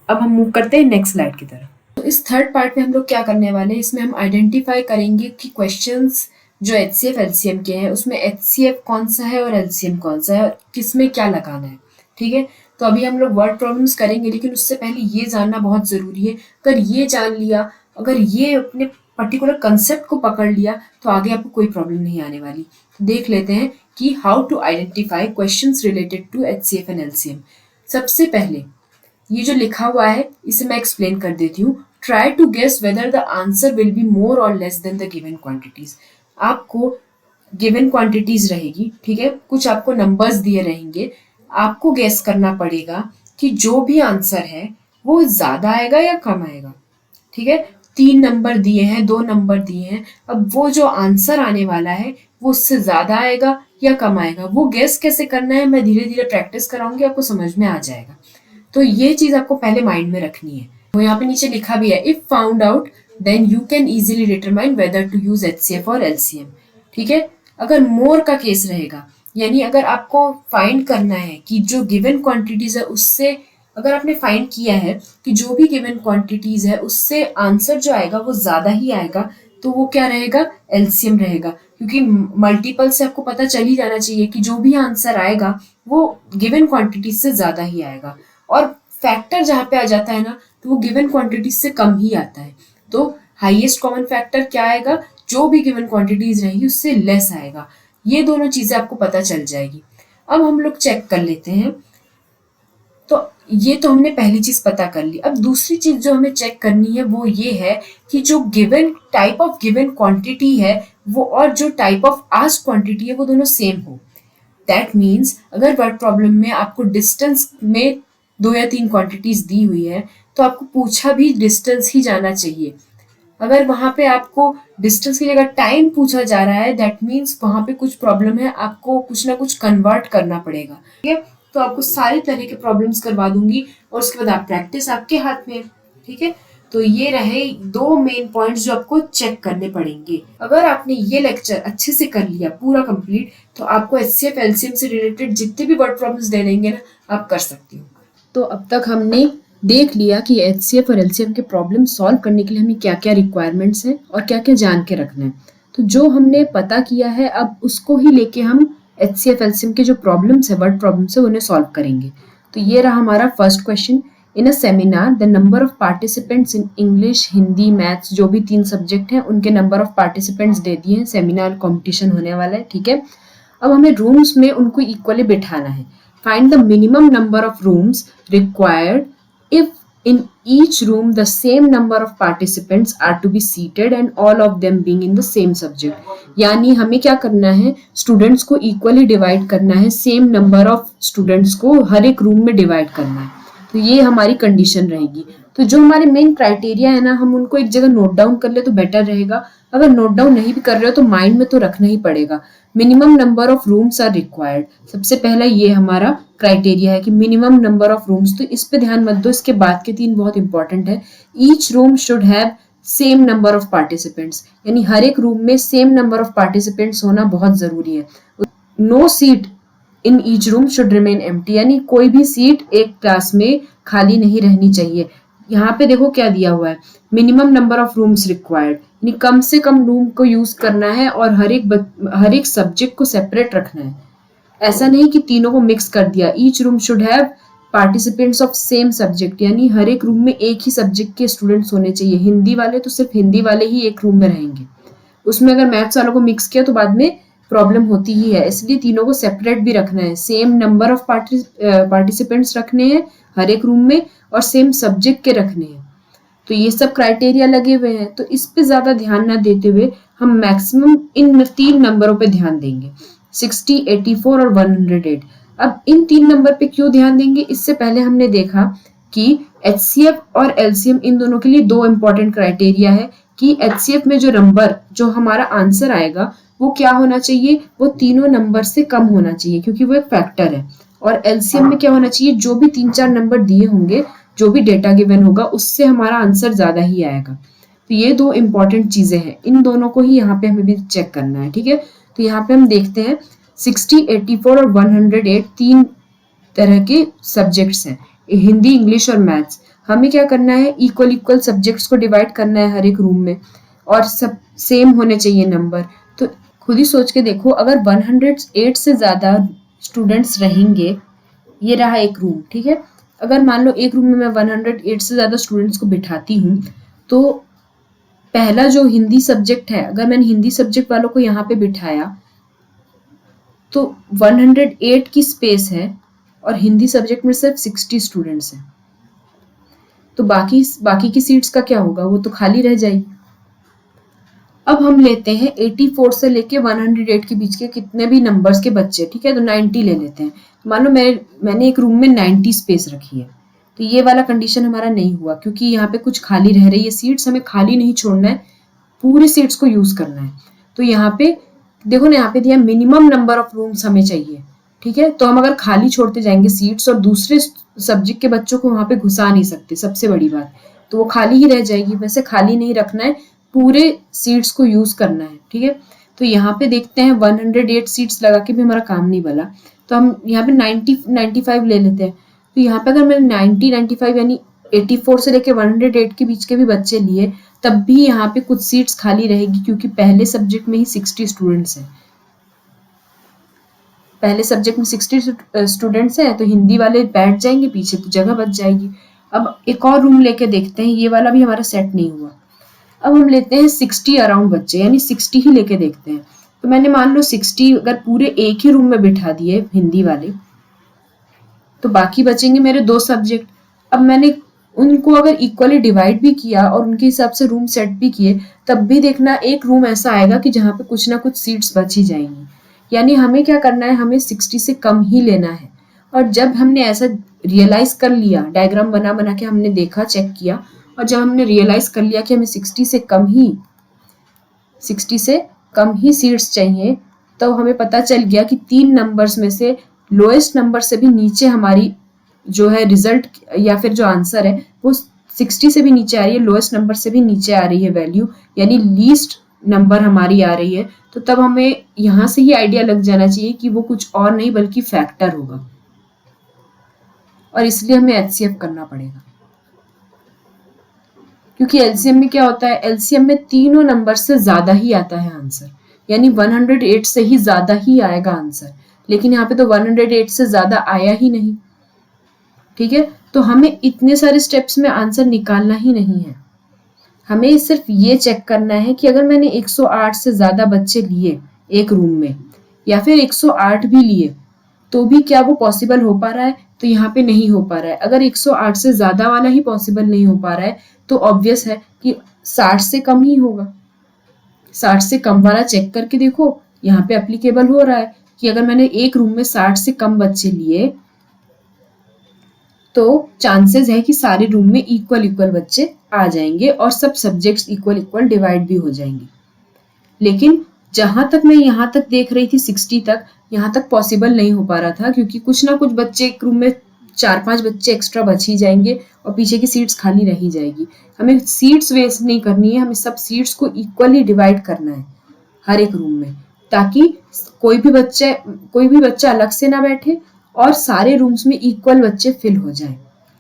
अब हम मूव करते हैं नेक्स्ट स्लाइड की तरफ। तो इस थर्ड पार्ट में हम लोग क्या करने वाले हैं, इसमें हम आइडेंटिफाई करेंगे कि क्वेश्चंस जो HCF LCM के हैं उसमें HCF कौन सा है और LCM कौन सा है और किस में क्या लगाना है। ठीक है, तो अभी हम लोग वर्ड प्रॉब्लम्स करेंगे, लेकिन उससे पहले ये जानना बहुत ज़रूरी है। अगर ये जान लिया, अगर ये अपने पर्टिकुलर कंसेप्ट को पकड़ लिया, तो आगे आपको कोई प्रॉब्लम नहीं आने वाली। तो देख लेते हैं कि how to identify questions related to HCF and LCM। सबसे पहले ये जो लिखा हुआ है इसे मैं एक्सप्लेन कर देती हूँ। Try to guess whether the answer will be more or less than the given quantities. आपको गिवन क्वांटिटीज रहेगी, ठीक है, कुछ आपको नंबर्स दिए रहेंगे, आपको गेस करना पड़ेगा कि जो भी आंसर है वो ज्यादा आएगा या कम आएगा। ठीक है, 3 नंबर दिए हैं, 2 नंबर दिए हैं, अब वो जो आंसर आने वाला है वो उससे ज्यादा आएगा या कम आएगा, वो गेस कैसे करना है मैं धीरे धीरे प्रैक्टिस कराऊंगी, आपको समझ में आ जाएगा। तो ये चीज आपको पहले माइंड में रखनी है। तो यहाँ पे नीचे लिखा भी है, if found out then you can easily determine whether to use HCF और LCM। ठीक है, अगर मोर का केस रहेगा, यानी अगर आपको फाइंड करना है कि जो गिवन क्वांटिटीज है उससे, अगर आपने फाइंड किया है कि जो भी गिवन क्वांटिटीज है उससे आंसर जो आएगा वो ज्यादा ही आएगा, तो वो क्या रहेगा, LCM रहेगा। क्योंकि मल्टीपल से आपको पता चल ही जाना चाहिए कि जो भी आंसर आएगा वो गिवन क्वांटिटीज से ज्यादा ही आएगा। और फैक्टर जहाँ पे आ जाता है ना, तो वो गिवन क्वांटिटीज से कम ही आता है। तो हाईएस्ट कॉमन फैक्टर क्या आएगा, जो भी गिवन क्वांटिटीज रहेगी उससे लेस आएगा। ये दोनों चीजें आपको पता चल जाएगी। अब हम लोग चेक कर लेते हैं। तो ये तो हमने पहली चीज पता कर ली। अब दूसरी चीज जो हमें चेक करनी है वो ये है कि जो given type of given quantity है वो और जो टाइप ऑफ आस्क्ड क्वांटिटी है वो दोनों सेम हो। दैट मीन्स अगर वर्ड प्रॉब्लम में आपको डिस्टेंस में 2 या 3 क्वांटिटीज दी हुई है तो आपको पूछा भी डिस्टेंस ही जाना चाहिए। अगर वहां पे आपको डिस्टेंस की जगह टाइम पूछा जा रहा है, दैट मीन्स वहां पे कुछ प्रॉब्लम है, आपको कुछ ना कुछ कन्वर्ट करना पड़ेगा। ठीक है, तो आपको सारी तरह के प्रॉब्लम्स करवा दूंगी और उसके बाद आप प्रैक्टिस आपके हाथ में। ठीक है, तो ये रहे 2 मेन पॉइंट्स जो आपको चेक करने पड़ेंगे। अगर आपने ये लेक्चर अच्छे से कर लिया पूरा कंप्लीट, तो आपको HCF LCM से रिलेटेड जितने भी वर्ड प्रॉब्लम्स दे देंगे ना, आप कर सकती हो। तो अब तक हमने देख लिया कि HCF और LCM के प्रॉब्लम सॉल्व करने के लिए हमें क्या क्या रिक्वायरमेंट्स हैं और क्या क्या जान के रखना है। तो जो हमने पता किया है अब उसको ही लेके हम HCF LCM के जो प्रॉब्लम्स है, वर्ड प्रॉब्लम्स है, उन्हें सॉल्व करेंगे। तो ये रहा हमारा first question. In a seminar the number of participants in English, Hindi, maths, जो भी 3 सब्जेक्ट हैं उनके नंबर ऑफ पार्टिसिपेंट्स दे दिए हैं। सेमिनार कॉम्पिटिशन होने वाला है। ठीक है, अब हमें रूम्स में उनको इक्वली बिठाना है। Find the minimum number of rooms required if in each room the same number of participants are to be seated and all of them being in the same subject। यानी हमें क्या करना है, स्टूडेंट्स को इक्वली डिवाइड करना है, सेम नंबर ऑफ स्टूडेंट्स को हर एक रूम में डिवाइड करना है। तो ये हमारी कंडीशन रहेगी। तो जो हमारे मेन क्राइटेरिया है ना, हम उनको एक जगह नोट डाउन कर ले तो बेटर रहेगा। अगर नोट डाउन नहीं भी कर रहे हो तो माइंड में तो रखना ही पड़ेगा। Minimum number of rooms are required, सबसे पहला ये हमारा क्राइटेरिया है कि मिनिमम नंबर ऑफ रूम्स। तो इस पे ध्यान मत दो, इसके बाद के 3 बहुत इंपॉर्टेंट है। Each room should have same number of participants, यानी हर एक रूम में सेम नंबर ऑफ पार्टिसिपेंट्स होना बहुत जरूरी है। No seat in each room should remain empty, यानी कोई भी सीट एक क्लास में खाली नहीं रहनी चाहिए। यहाँ पे देखो क्या दिया हुआ है, minimum number of rooms required, यानी कम से कम रूम को यूज करना है और हर एक सब्जेक्ट को सेपरेट रखना है। ऐसा नहीं कि तीनों को मिक्स कर दिया। Each room should have participants of same subject, यानी हर एक रूम में एक ही सब्जेक्ट के स्टूडेंट्स होने चाहिए। हिंदी वाले तो सिर्फ हिंदी वाले ही एक रूम में रहेंगे, उसमें अगर मैथ्स वालों को मिक्स किया तो बाद में प्रॉब्लम होती ही है। इसलिए तीनों को सेपरेट भी रखना है, सेम नंबर ऑफ पार्टिसिपेंट्स रखने हैं हर एक रूम में और सेम सब्जेक्ट के रखने हैं। तो ये सब क्राइटेरिया लगे हुए हैं, तो इस पे ज्यादा ध्यान ना देते हुए हम मैक्सिमम इन 3 नंबरों पे ध्यान देंगे, 60, 84 और 108। अब इन 3 नंबर पे क्यों ध्यान देंगे, इससे पहले हमने देखा कि HCF और LCM इन दोनों के लिए 2 इंपॉर्टेंट क्राइटेरिया है कि HCF में जो नंबर, जो हमारा आंसर आएगा वो क्या होना चाहिए, वो तीनों नंबर से कम होना चाहिए क्योंकि वो एक फैक्टर है। और LCM में क्या होना चाहिए, जो भी 3-4 नंबर दिए होंगे, जो भी डेटा गिवन होगा उससे हमारा आंसर ज्यादा ही आएगा। तो ये 2 इंपॉर्टेंट चीजें हैं, इन दोनों को ही यहाँ पे हमें भी चेक करना है। ठीक है, तो यहाँ पे हम देखते हैं 60, 84 और 108 3 तरह के सब्जेक्ट्स हैं, हिंदी, इंग्लिश और मैथ्स। हमें क्या करना है, इक्वल इक्वल सब्जेक्ट्स को डिवाइड करना है हर एक रूम में, और सब सेम होने चाहिए नंबर। तो खुद ही सोच के देखो, अगर 108 से ज़्यादा स्टूडेंट्स रहेंगे, ये रहा एक रूम, ठीक है, अगर मान लो एक रूम में मैं 108 से ज़्यादा स्टूडेंट्स को बिठाती हूँ, तो पहला जो हिंदी सब्जेक्ट है, अगर मैंने हिंदी सब्जेक्ट वालों को यहाँ पे बिठाया तो 108 की स्पेस है और हिंदी सब्जेक्ट में सिर्फ 60 स्टूडेंट्स हैं, तो बाकी की सीट्स का क्या होगा, वो तो खाली रह जाएगी। अब हम लेते हैं 84 से लेके 108 के बीच के कितने भी नंबर्स के बच्चे, ठीक है, तो 90 ले लेते हैं। मान लो मैंने एक रूम में 90 स्पेस रखी है, तो ये वाला कंडीशन हमारा नहीं हुआ, क्योंकि यहाँ पे कुछ खाली रह रही है सीट्स, हमें खाली नहीं छोड़ना है, पूरी सीट्स को यूज करना है। तो यहाँ पे देखो ना, यहाँ पे दिया मिनिमम नंबर ऑफ रूम्स हमें चाहिए, ठीक है, तो हम अगर खाली छोड़ते जाएंगे सीट्स और दूसरे सब्जेक्ट के बच्चों को वहां पे घुसा नहीं सकते, सबसे बड़ी बात, तो वो खाली ही रह जाएगी। वैसे खाली नहीं रखना है, पूरे सीट्स को यूज करना है, ठीक है। तो यहाँ पे देखते हैं 108 सीट्स लगा के भी हमारा काम नहीं बना, तो हम यहाँ पे 95 ले लेते हैं। तो यहाँ पे अगर मैंने 95 यानी 84 से लेके 108 के बीच के भी बच्चे लिए, तब भी यहाँ पे कुछ सीट्स खाली रहेगी, क्योंकि पहले सब्जेक्ट में ही 60 स्टूडेंट्स हैं, पहले सब्जेक्ट में 60 स्टूडेंट्स हैं, तो हिंदी वाले बैठ जाएंगे पीछे, तो जगह बच जाएगी। अब एक और रूम लेके देखते हैं, ये वाला भी हमारा सेट नहीं हुआ। अब हम लेते हैं 60 अराउंड बच्चे, यानी 60 ही लेके देखते हैं। तो मैंने मान लो 60 अगर पूरे एक ही रूम में बिठा दिए हिंदी वाले, तो बाकी बचेंगे मेरे 2 सब्जेक्ट। अब मैंने उनको अगर इक्वली डिवाइड भी किया और उनके हिसाब से रूम सेट भी किए, तब भी देखना एक रूम ऐसा आएगा कि जहाँ पे कुछ ना कुछ सीट्स बच ही जाएंगी। यानी हमें क्या करना है, हमें 60 से कम ही लेना है। और जब हमने ऐसा रियलाइज कर लिया, डायग्राम बना बना के हमने देखा, चेक किया, और जब हमने रियलाइज कर लिया कि हमें 60 से कम ही सीट्स चाहिए, तो हमें पता चल गया कि 3 नंबर्स में से लोएस्ट नंबर से भी नीचे हमारी जो है रिजल्ट या फिर जो आंसर है वो 60 से भी नीचे आ रही है, लोएस्ट नंबर से भी नीचे आ रही है वैल्यू, यानी लीस्ट नंबर हमारी आ रही है। तो तब हमें यहाँ से ही आइडिया लग जाना चाहिए कि वो कुछ और नहीं बल्कि फैक्टर होगा, और इसलिए हमें एचसीएफ करना पड़ेगा। क्योंकि एलसीएम में क्या होता है, एलसीएम में तीनों नंबर से ज्यादा ही आता है आंसर, यानी 108 से ही ज्यादा ही आएगा आंसर, लेकिन यहाँ पे तो 108 से ज्यादा आया ही नहीं, ठीक है। तो हमें इतने सारे स्टेप्स में आंसर निकालना ही नहीं है, हमें सिर्फ ये चेक करना है कि अगर मैंने 108 से ज्यादा बच्चे लिए एक रूम में, या फिर 108 भी लिए, तो भी क्या वो पॉसिबल हो पा रहा है, तो यहाँ पे नहीं हो पा रहा है। अगर 108 से ज्यादा वाला ही पॉसिबल नहीं हो पा रहा है, तो ऑब्वियस है कि 60 से कम ही होगा। 60 से कम वाला चेक करके देखो, यहाँ पे एप्लीकेबल हो रहा है कि अगर मैंने एक रूम में 60 से कम बच्चे लिए, तो चांसेस है कि सारे रूम में इक्वल बच्चे आ जाएंगे और सब सब्जेक्ट्स इक्वल डिवाइड भी हो जाएंगे। लेकिन जहां तक मैं यहाँ तक देख रही थी 60 तक, यहाँ तक पॉसिबल नहीं हो पा रहा था, क्योंकि कुछ ना कुछ बच्चे एक रूम में 4-5 बच्चे एक्स्ट्रा बच ही जाएंगे और पीछे की सीट्स खाली रही जाएगी। हमें सीट्स वेस्ट नहीं करनी है, हमें सब सीट्स को इक्वली डिवाइड करना है हर एक रूम में, ताकि कोई भी बच्चा अलग से ना बैठे और सारे रूम्स में इक्वल बच्चे फिल हो जाएं,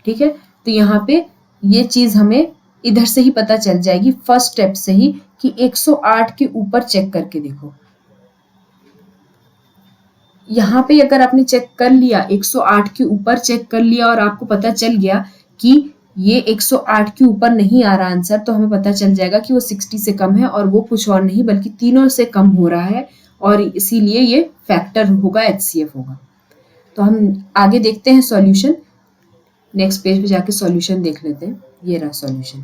ठीक है। तो यहाँ पे ये चीज हमें इधर से ही पता चल जाएगी, फर्स्ट स्टेप से ही, कि 108 के ऊपर चेक करके देखो। यहाँ पे अगर आपने चेक कर लिया, 108 के ऊपर चेक कर लिया और आपको पता चल गया कि ये 108 के ऊपर नहीं आ रहा आंसर, तो हमें पता चल जाएगा कि वो 60 से कम है और वो कुछ और नहीं बल्कि तीनों से कम हो रहा है, और इसीलिए ये फैक्टर होगा, एचसीएफ होगा। तो हम आगे देखते हैं सॉल्यूशन, नेक्स्ट पेज पे जाके सॉल्यूशन देख लेते हैं। ये रहा सॉल्यूशन।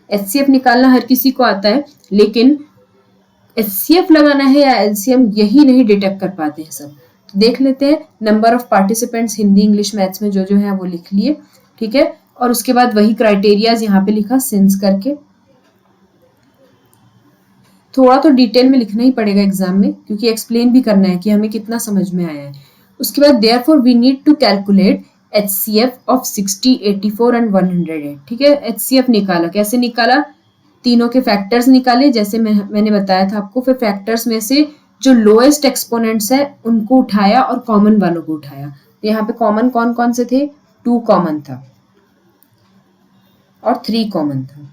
एचसीएफ निकालना हर किसी को आता है, लेकिन एचसीएफ लगाना है या एलसीएम, यही नहीं डिटेक्ट कर पाते हैं सब। तो देख लेते हैं, number of participants Hindi, English, maths में जो है वो लिख लिए, ठीक है। और उसके बाद वही क्राइटेरियाज यहाँ पे लिखा सिंस करके। थोड़ा तो डिटेल में लिखना ही पड़ेगा एग्जाम में, क्योंकि एक्सप्लेन भी करना है कि हमें कितना समझ में आया है। उसके बाद therefore we need to calculate HCF of 60, 84 and 108, ठीक है। एचसीएफ निकाला, कैसे निकाला, तीनों के फैक्टर्स निकाले, जैसे मैंने बताया था आपको। फिर फैक्टर्स में से जो लोएस्ट एक्सपोनेंट्स है उनको उठाया और कॉमन वालों को उठाया, तो यहाँ पे कॉमन कौन कौन से थे, 2 कॉमन था और 3 कॉमन था।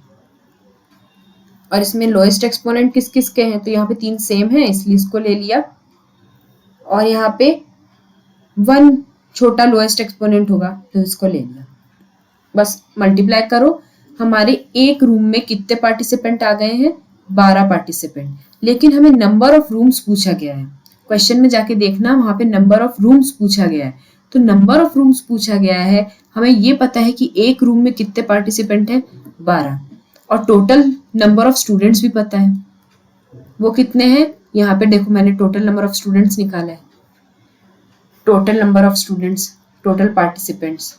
और इसमें लोएस्ट एक्सपोनेंट किस किस के हैं, तो यहाँ पे 3 सेम है इसलिए इसको ले लिया, और यहाँ पे 1 छोटा लोएस्ट एक्सपोनेंट होगा तो इसको ले लिया। बस मल्टीप्लाई करो। हमारे एक रूम में कितने पार्टिसिपेंट आ गए हैं, 12 पार्टिसिपेंट, लेकिन हमें नंबर ऑफ रूम्स पूछा गया है। क्वेश्चन में जाके देखना, वहां पे नंबर ऑफ रूम्स पूछा गया है। तो नंबर ऑफ रूम्स पूछा गया है, हमें ये पता है कि एक रूम में कितने पार्टिसिपेंट हैं, 12, और टोटल नंबर ऑफ स्टूडेंट्स भी पता है, वो कितने हैं। यहाँ पे देखो मैंने टोटल नंबर ऑफ स्टूडेंट्स निकाला है, total number of students, total participants,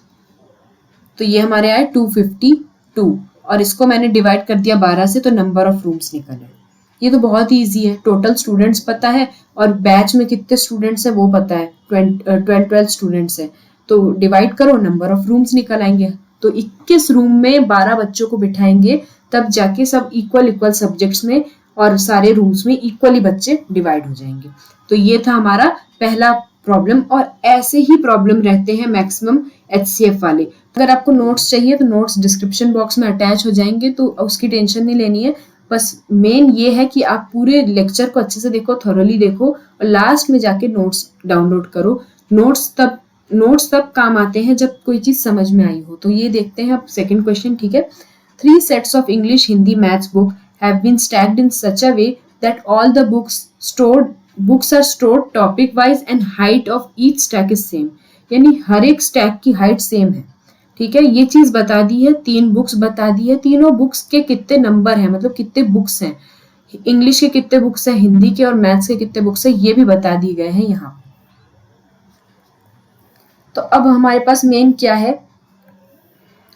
तो ये हमारे आए 252, और इसको मैंने डिवाइड कर दिया 12 से, तो नंबर ऑफ रूम्स निकले। ये तो बहुत ही ईजी है, टोटल स्टूडेंट्स पता है और बैच में कितने स्टूडेंट्स है वो पता है, 12 स्टूडेंट्स है, तो डिवाइड करो, नंबर ऑफ रूम्स निकल आएंगे। तो 21 रूम में 12 बच्चों को बिठाएंगे, तब जाके सब इक्वल सब्जेक्ट्स में और सारे रूम्स में इक्वली बच्चे डिवाइड हो जाएंगे। तो ये था हमारा पहला प्रॉब्लम, और ऐसे ही प्रॉब्लम रहते हैं मैक्सिमम HCF वाले। अगर आपको नोट्स चाहिए तो नोट्स डिस्क्रिप्शन बॉक्स में अटैच हो जाएंगे, तो उसकी टेंशन नहीं लेनी है। बस मेन ये है कि आप पूरे लेक्चर को अच्छे से देखो, थॉरोली देखो, और लास्ट में जाके नोट्स डाउनलोड करो। नोट्स तब काम आते हैं जब कोई चीज समझ में आई हो। तो ये देखते हैं अब सेकंड क्वेश्चन, ठीक है। 3 sets of English, Hindi, Maths book have been stacked in such a way that all the books are stored topic wise and height of each stack is same। यानी हर एक स्टैक की हाइट सेम है, ठीक है। ये चीज बता दी है, 3 बुक्स बता दी है, तीनों बुक्स के कितने नंबर हैं, मतलब कितने बुक्स हैं, इंग्लिश के कितने बुक्स हैं, हिंदी के और मैथ्स के कितने बुक्स हैं, ये भी बता दिए गए हैं यहाँ। तो अब हमारे पास मेन क्या है,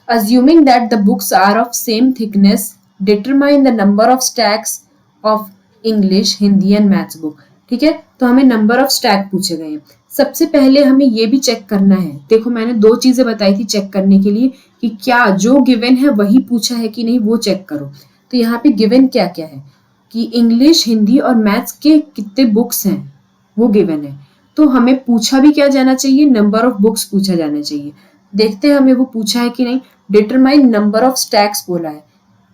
assuming that the books are of same thickness, determine the number of stacks of English, Hindi and Maths book। ठीक है, तो हमें नंबर ऑफ स्टैक पूछे गए हैं। सबसे पहले हमें ये भी चेक करना है, देखो मैंने 2 चीजें बताई थी चेक करने के लिए, कि क्या जो गिवन है वही पूछा है कि नहीं, वो चेक करो। तो यहाँ पे गिवन क्या क्या है, कि इंग्लिश, हिंदी और मैथ्स के कितने बुक्स हैं वो गिवन है। तो हमें पूछा भी क्या जाना चाहिए, नंबर ऑफ बुक्स पूछा जाना चाहिए। देखते हैं हमें वो पूछा है कि नहीं। डिटरमाइन नंबर ऑफ स्टैक्स बोला है,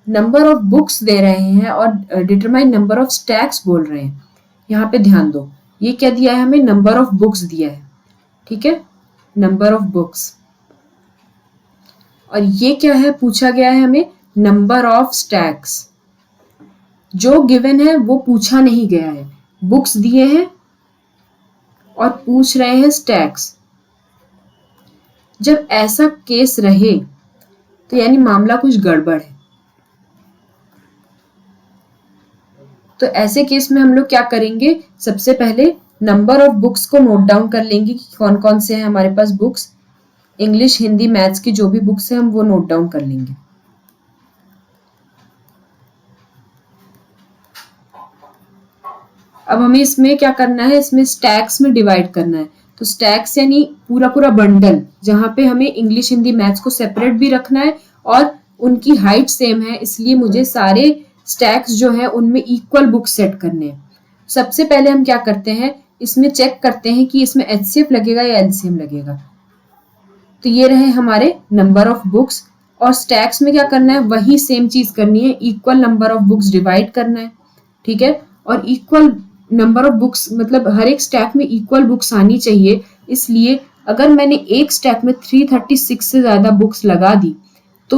नंबर ऑफ बुक्स दे रहे हैं और डिटरमाइन नंबर ऑफ स्टैक्स बोल रहे हैं। यहाँ पे ध्यान दो, ये क्या दिया है हमें, नंबर ऑफ बुक्स दिया है, ठीक है, नंबर ऑफ बुक्स। और ये क्या है, पूछा गया है हमें नंबर ऑफ स्टैक्स। जो गिवन है वो पूछा नहीं गया है, बुक्स दिए हैं और पूछ रहे हैं स्टैक्स। जब ऐसा केस रहे तो यानी मामला कुछ गड़बड़ है। तो ऐसे केस में हम लोग क्या करेंगे, सबसे पहले नंबर ऑफ बुक्स को नोट डाउन कर लेंगे कि कौन कौन से हैं हमारे पास बुक्स। इंग्लिश, हिंदी, मैथ्स की जो भी बुक्स हैं हम वो नोट डाउन कर लेंगे। अब हमें इसमें क्या करना है, इसमें स्टैक्स में डिवाइड करना है। तो स्टैक्स यानी पूरा बंडल, जहां पे हमें इंग्लिश, हिंदी, मैथ्स को सेपरेट भी रखना है और उनकी हाइट सेम है, इसलिए मुझे सारे स्टैक्स जो है उनमें इक्वल बुक सेट करने हैं। सबसे पहले हम क्या करते हैं, इसमें चेक करते हैं कि इसमें HCF लगेगा या LCM लगेगा। तो ये रहे हमारे नंबर ऑफ बुक्स, और स्टैक्स में क्या करना है, वही सेम चीज करनी है, equal number of books divide करना है, ठीक है। और इक्वल नंबर ऑफ बुक्स मतलब हर एक स्टैक में इक्वल बुक्स आनी चाहिए, इसलिए अगर मैंने एक स्टैक में 336 से ज्यादा बुक्स लगा दी तो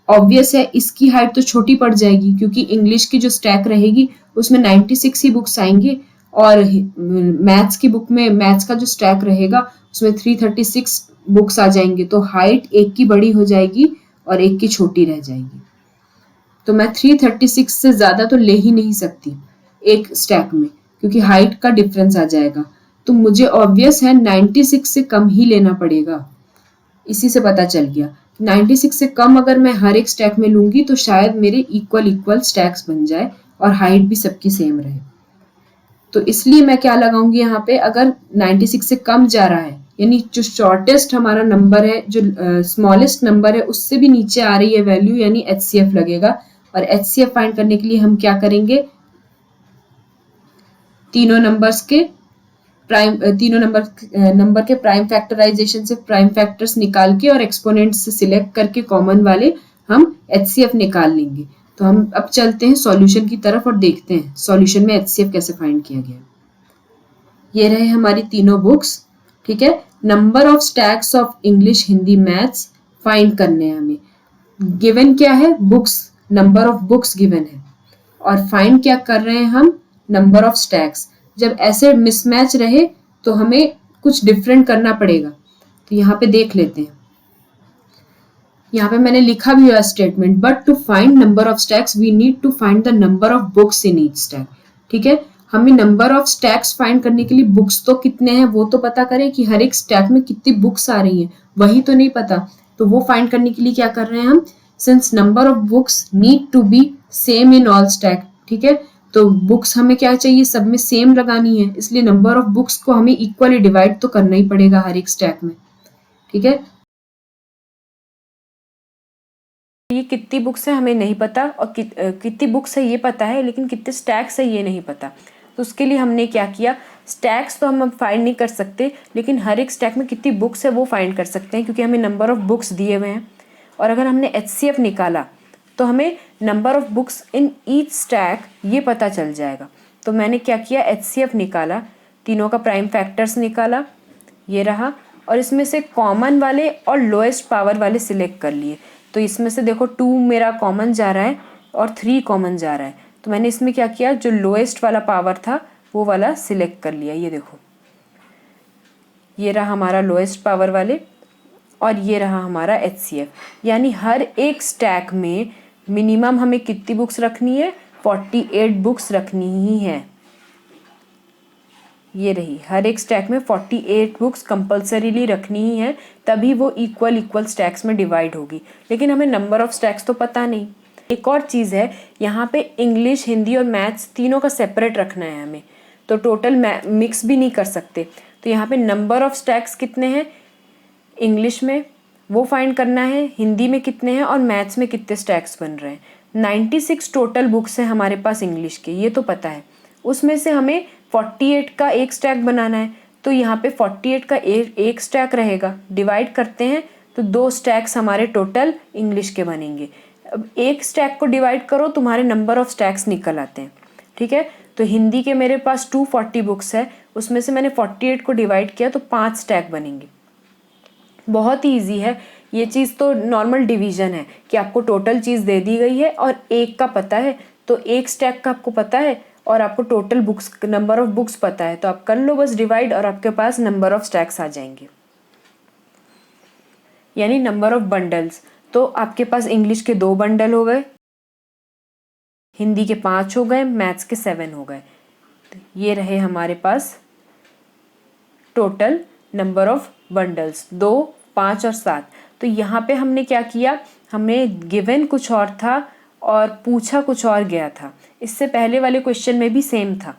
ऑब्वियस है इसकी हाइट तो छोटी पड़ जाएगी, क्योंकि इंग्लिश की जो स्टैक रहेगी उसमें 96 ही बुक्स आएंगे, और मैथ्स की बुक में मैथ्स का जो स्टैक रहेगा उसमें 336 बुक्स आ जाएंगे, तो हाइट एक की बड़ी हो जाएगी और एक की छोटी रह जाएगी। तो मैं 336 से ज्यादा तो ले ही नहीं सकती एक स्टैक में, क्योंकि हाइट का डिफरेंस आ जाएगा। तो मुझे ऑब्वियस है 96 से कम ही लेना पड़ेगा। इसी से पता चल गया 96 से कम अगर मैं हर एक स्टैक में लूंगी तो शायद मेरे इक्वल स्टैक्स बन जाए और हाइट भी सबकी सेम रहे। तो इसलिए मैं क्या लगाऊंगी यहाँ पे, अगर 96 से कम जा रहा है यानी जो शॉर्टेस्ट हमारा नंबर है, जो स्मॉलेस्ट नंबर है उससे भी नीचे आ रही है वैल्यू, यानी HCF लगेगा। और HCF फाइंड करने के लिए हम क्या करेंगे, तीनों नंबर्स के तीनों नंबर के प्राइम फैक्टराइजेशन से प्राइम फैक्टर्स निकाल के और एक्सपोनेंट्स से सिलेक्ट करके कॉमन वाले हम HCF निकाल लेंगे। तो हम अब चलते हैं सॉल्यूशन की तरफ और देखते हैं सॉल्यूशन में HCF कैसे फाइंड किया गया। ये रहे हमारी तीनों बुक्स, ठीक है। Number of stacks of English, Hindi, maths find करने हैं हमें। गिवन क्या है? Books, number of books given है और फाइंड क्या कर रहे हैं हम? Number of stacks. जब ऐसे मिसमैच रहे तो हमें कुछ डिफरेंट करना पड़ेगा। तो यहाँ पे देख लेते हैं, यहाँ पे मैंने लिखा भी हुआ statement, but to find number of stacks we need to find the number of books in each stack. ठीक है, हमें नंबर ऑफ स्टैक्स फाइंड करने के लिए बुक्स तो कितने हैं वो तो पता करें कि हर एक स्टैक में कितनी बुक्स आ रही हैं, वही तो नहीं पता। तो वो फाइंड करने के लिए क्या कर रहे हैं हम? Since number of books need to be same in all stack, ठीक है, तो बुक्स हमें क्या चाहिए? सब में सेम लगानी है, इसलिए नंबर ऑफ बुक्स को हमें इक्वली डिवाइड तो करना ही पड़ेगा हर एक स्टैक में। ठीक है, ये कितनी बुक्स है हमें नहीं पता और कितनी बुक्स है ये पता है, लेकिन कितने स्टैक्स है ये नहीं पता। तो उसके लिए हमने क्या किया, स्टैक्स तो हम अब फाइंड नहीं कर सकते, लेकिन हर एक स्टैक में कितनी बुक्स है वो फाइंड कर सकते हैं, क्योंकि हमें नंबर ऑफ बुक्स दिए हुए हैं। और अगर हमने HCF निकाला तो हमें number of books in each stack ये पता चल जाएगा। तो मैंने क्या किया, HCF निकाला, तीनों का प्राइम फैक्टर्स निकाला, ये रहा, और इसमें से कॉमन वाले और लोएस्ट पावर वाले सिलेक्ट कर लिए। तो इसमें से देखो 2 मेरा कॉमन जा रहा है और 3 कॉमन जा रहा है, तो मैंने इसमें क्या किया, जो लोएस्ट वाला पावर था वो वाला सिलेक्ट कर लिया। ये देखो, ये रहा हमारा लोएस्ट पावर वाले और ये रहा हमारा HCF। यानी हर एक स्टैक में मिनिमम हमें कितनी बुक्स रखनी है? 48 बुक्स रखनी ही है। ये रही, हर एक स्टैक में 48 बुक्स कंपल्सरीली रखनी ही है, तभी वो इक्वल स्टैक्स में डिवाइड होगी। लेकिन हमें नंबर ऑफ स्टैक्स तो पता नहीं। एक और चीज़ है, यहाँ पे इंग्लिश, हिंदी और मैथ्स तीनों का सेपरेट रखना है हमें, तो टोटल मिक्स भी नहीं कर सकते। तो यहाँ पे नंबर ऑफ स्टैक्स कितने हैं इंग्लिश में वो फाइंड करना है, हिंदी में कितने हैं और मैथ्स में कितने स्टैक्स बन रहे हैं। 96 टोटल बुक्स हैं हमारे पास इंग्लिश के, ये तो पता है। उसमें से हमें 48 का एक स्टैक बनाना है, तो यहाँ पे 48 का एक स्टैक रहेगा। डिवाइड करते हैं तो 2 स्टैक्स हमारे टोटल इंग्लिश के बनेंगे। अब एक स्टैक को डिवाइड करो, तुम्हारे नंबर ऑफ स्टैक्स निकल आते हैं। ठीक है, तो हिंदी के मेरे पास 240 बुक्स है, उसमें से मैंने 48 को डिवाइड किया तो 5 स्टैक बनेंगे। बहुत ही ईजी है ये चीज़, तो नॉर्मल डिवीजन है कि आपको टोटल चीज़ दे दी गई है और एक का पता है, तो एक स्टैक का आपको पता है और आपको total books, number of books पता है, तो आप कर लो बस डिवाइड और आपके पास नंबर ऑफ स्टैक्स आ जाएंगे, यानी नंबर ऑफ बंडल्स। तो आपके पास इंग्लिश के 2 बंडल हो गए, हिंदी के 5 हो गए, मैथ्स के 7 हो गए। ये रहे हमारे पास टोटल नंबर ऑफ बंडल्स, 2, 5 और 7। तो यहाँ पे हमने क्या किया, हमने गिवन कुछ और था और पूछा कुछ और गया था। इससे पहले वाले क्वेश्चन में भी सेम था,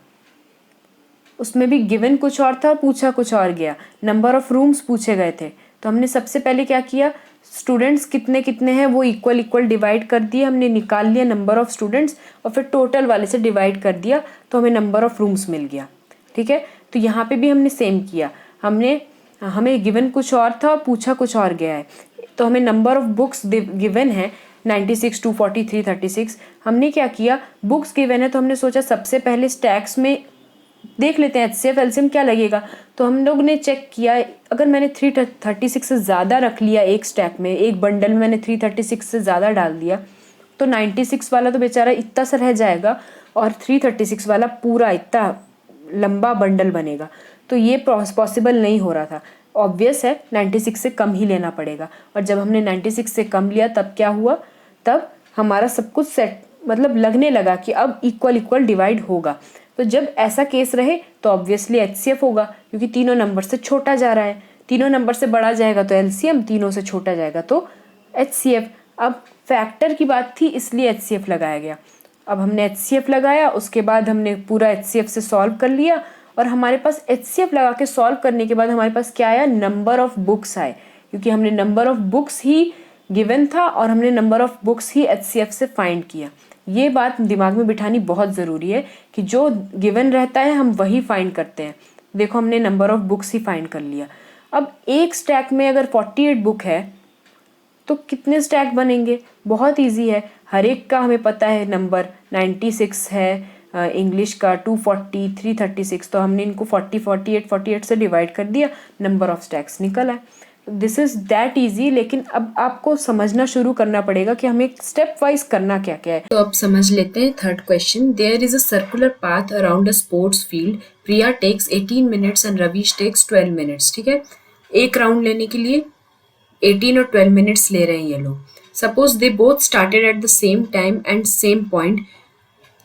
उसमें भी गिवन कुछ और था, पूछा कुछ और गया। नंबर ऑफ रूम्स पूछे गए थे, तो हमने सबसे पहले क्या किया, स्टूडेंट्स कितने कितने हैं वो इक्वल डिवाइड कर दिए, हमने निकाल लिया नंबर ऑफ स्टूडेंट्स और फिर टोटल वाले से डिवाइड कर दिया, तो हमें नंबर ऑफ रूम्स मिल गया। ठीक है, तो यहाँ पे भी हमने सेम किया, हमें गिवन कुछ और था और पूछा कुछ और गया है। तो हमें नंबर ऑफ बुक्स गिवन है 96, 240, 336। हमने क्या किया, बुक्स गिवन है तो हमने सोचा सबसे पहले स्टैक्स में देख लेते हैं HCF LCM क्या लगेगा। तो हम लोग ने चेक किया, अगर मैंने 336 से ज़्यादा रख लिया एक स्टैक में, एक बंडल में मैंने 336 से ज़्यादा डाल दिया, तो 96 वाला तो बेचारा इतना सा रह जाएगा और 336 वाला पूरा इतना लंबा बंडल बनेगा। तो ये पॉसिबल नहीं हो रहा था। ऑब्वियस है 96 से कम ही लेना पड़ेगा, और जब हमने 96 से कम लिया तब क्या हुआ, तब हमारा सब कुछ सेट, मतलब लगने लगा कि अब इक्वल डिवाइड होगा। तो जब ऐसा केस रहे तो ऑब्वियसली HCF होगा, क्योंकि तीनों नंबर से छोटा जा रहा है, तीनों नंबर से बड़ा जाएगा तो LCM, तीनों से छोटा जाएगा तो HCF। अब फैक्टर की बात थी इसलिए HCF लगाया गया। अब हमने HCF लगाया, उसके बाद हमने पूरा HCF से सॉल्व कर लिया, और हमारे पास HCF लगा के सॉल्व करने के बाद हमारे पास क्या आया, नंबर ऑफ बुक्स आए, क्योंकि हमने number of books he given था और हमने number of books he HCF से फाइंड किया। ये बात दिमाग में बिठानी बहुत ज़रूरी है कि जो गिवन रहता है हम वही फाइंड करते हैं, देखो हमने number of books he find कर लिया। अब एक स्टैक में अगर 48 बुक है तो कितने स्टैक बनेंगे? बहुत इजी है, हर एक का हमें पता है नंबर 96 है, इंग्लिश का 240, 336, तो हमने इनको 40, 48, 48 से डिवाइड कर दिया, नंबर ऑफ स्टैक्स निकल आए। This is that easy. लेकिन अब आपको समझना शुरू करना पड़ेगा कि हमें स्टेप वाइज करना क्या क्या है। तो अब समझ लेते हैं third question. There is a circular path around a sports field, Priya takes 18 minutes and Ravish takes 12 minutes. ठीक है, एक राउंड लेने के लिए 18 और 12 मिनट्स ले रहे हैं ये लोग। Suppose they both started at the same time and same point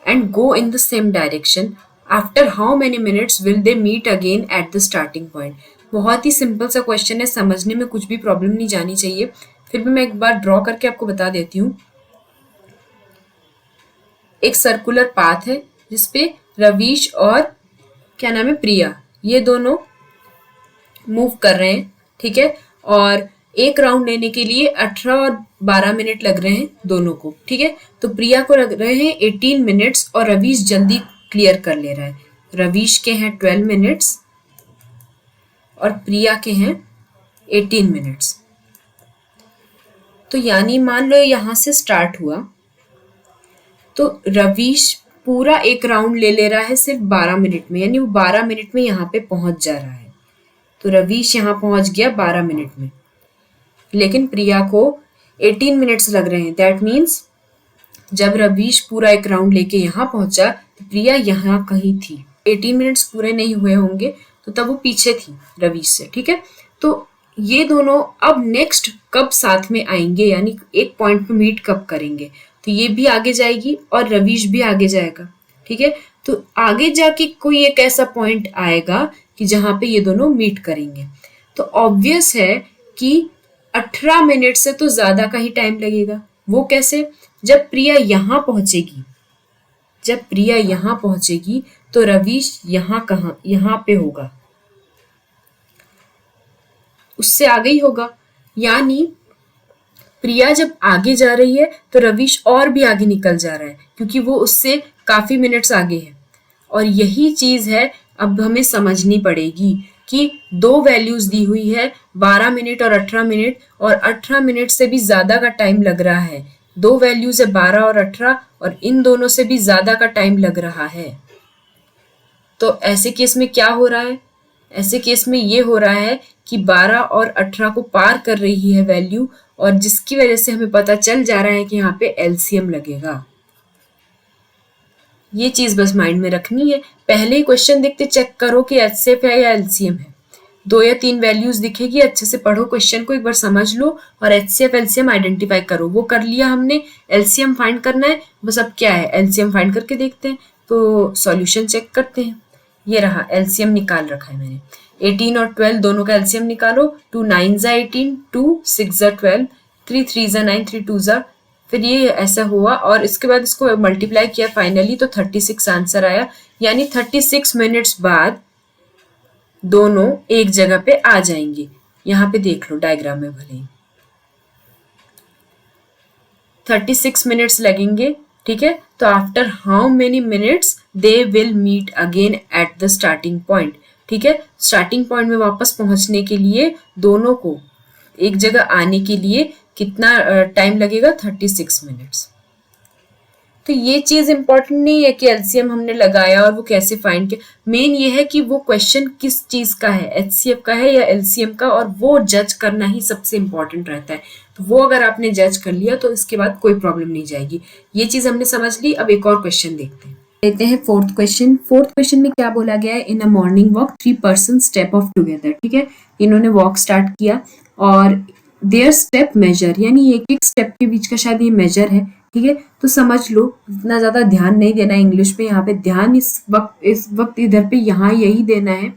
and go in the same direction. After how many minutes will they meet again at the starting point? बहुत ही सिंपल सा क्वेश्चन है, समझने में कुछ भी प्रॉब्लम नहीं जानी चाहिए। फिर भी मैं एक बार ड्रॉ करके आपको बता देती हूँ। एक सर्कुलर पाथ है जिसपे रवीश और क्या नाम है, प्रिया, ये दोनों मूव कर रहे हैं। ठीक है, और एक राउंड लेने के लिए 18 और 12 मिनट लग रहे हैं दोनों को। ठीक है, तो प्रिया को लग रहे हैं 18 मिनट्स और रवीश जल्दी क्लियर कर ले रहा है। रवीश के हैं 12 मिनट्स और प्रिया के हैं 18 मिनट्स। तो यानी मान लो यहाँ से स्टार्ट हुआ तो रवीश पूरा एक राउंड ले रहा है सिर्फ 12 मिनट में, यानी वो 12 मिनट में यहाँ पे पहुंच जा रहा है। तो रवीश यहाँ पहुंच गया 12 मिनट में, लेकिन प्रिया को 18 मिनट्स लग रहे हैं। दैट मीन्स जब रवीश पूरा एक राउंड लेके यहाँ पहुंचा तो प्रिया यहाँ कहीं थी। 18 मिनट्स पूरे नहीं हुए होंगे तो तब वो पीछे थी रवीश से। ठीक है, तो ये दोनों अब नेक्स्ट कब साथ में आएंगे, यानी एक पॉइंट पे मीट कब करेंगे, तो ये भी आगे जाएगी और रवीश भी आगे जाएगा। ठीक है, तो आगे जाके कोई एक ऐसा पॉइंट आएगा कि जहाँ पे ये दोनों मीट करेंगे। तो ऑब्वियस है कि 18 मिनट से तो ज्यादा का ही टाइम लगेगा। वो कैसे? जब प्रिया यहाँ पहुंचेगी, जब प्रिया यहाँ पहुंचेगी तो रवीश यहाँ पे होगा, उससे आगे ही होगा। यानी प्रिया जब आगे जा रही है तो रवीश और भी आगे निकल जा रहा है क्योंकि वो उससे काफी मिनट्स आगे है। और यही चीज है अब हमें समझनी पड़ेगी कि दो वैल्यूज दी हुई है 12 मिनट और 18 मिनट, और 18 मिनट से भी ज्यादा का टाइम लग रहा है। दो वैल्यूज है 12 और 18 और इन दोनों से भी ज्यादा का टाइम लग रहा है। तो ऐसे केस में क्या हो रहा है? ऐसे केस में ये हो रहा है कि 12 और 18 को पार कर रही है वैल्यू, और जिसकी वजह से हमें पता चल जा रहा है कि यहाँ पे एलसीएम लगेगा। ये चीज बस माइंड में रखनी है। पहले ही क्वेश्चन देखते चेक करो कि एचसीएफ है या एलसीएम है। 2 या 3 वैल्यूज दिखेगी, अच्छे से पढ़ो क्वेश्चन को, एक बार समझ लो और एचसीएफ एलसीएम आइडेंटिफाई करो। वो कर लिया हमने, एलसीएम फाइंड करना है बस। अब क्या है, एलसीएम फाइंड करके देखते हैं। तो सॉल्यूशन चेक करते हैं। ये रहा, एलसीएम निकाल रखा है मैंने। 18 और 12 दोनों का एलसीएम निकालो। 2 9 जा 18, 2 6 जा 12, 3 3 जा 9, 3 2 जा, फिर ये ऐसा हुआ और इसके बाद इसको मल्टीप्लाई किया फाइनली तो 36 आंसर आया। यानी 36 मिनट्स बाद दोनों एक जगह पे आ जाएंगे। यहाँ पे देख लो डायग्राम में, भले ही 36 मिनट्स लगेंगे। ठीक है, तो after how many minutes they will meet again at the starting point. ठीक है, स्टार्टिंग पॉइंट में वापस पहुंचने के लिए दोनों को एक जगह आने के लिए कितना टाइम लगेगा? 36 मिनट्स। तो ये चीज इंपॉर्टेंट नहीं है कि एलसीएम हमने लगाया और वो कैसे फाइंड किया। मेन ये है कि वो क्वेश्चन किस चीज का है, एचसीएफ का है या एलसीएम का, और वो जज करना ही सबसे इंपॉर्टेंट रहता है। तो वो अगर आपने जज कर लिया तो इसके बाद कोई प्रॉब्लम नहीं जाएगी। ये चीज हमने समझ ली। अब एक और क्वेश्चन देखते हैं। लेते हैं फोर्थ क्वेश्चन। फोर्थ क्वेश्चन में क्या बोला गया है? In a morning walk 3 person step off together. ठीक है, इन्होंने वॉक स्टार्ट किया और देयर स्टेप मेजर, यानी एक एक स्टेप के बीच का शायद ये मेजर है। ठीक है, तो समझ लो, इतना ज्यादा ध्यान नहीं देना इंग्लिश में। यहाँ पे ध्यान इस वक्त इधर पे यहाँ यही देना है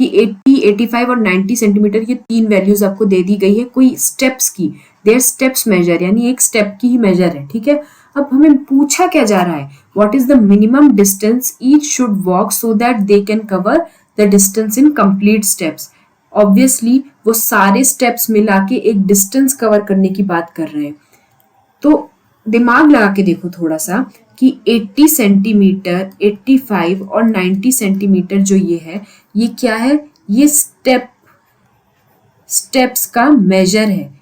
कि 80, 85 और 90 सेंटीमीटर ये 3 वैल्यूज आपको दे दी गई है कोई स्टेप्स की। देयर स्टेप्स मेजर, यानी एक स्टेप की ही मेजर है। ठीक है, अब हमें पूछा क्या जा रहा है? What is the minimum distance each should walk so that they can cover the distance in complete steps. Obviously वो सारे स्टेप्स मिला के एक डिस्टेंस कवर करने की बात कर रहे हैं। तो दिमाग लगा के देखो थोड़ा सा कि 80 सेंटीमीटर, 85 और 90 सेंटीमीटर जो ये है, ये क्या है? ये स्टेप्स का मेजर है,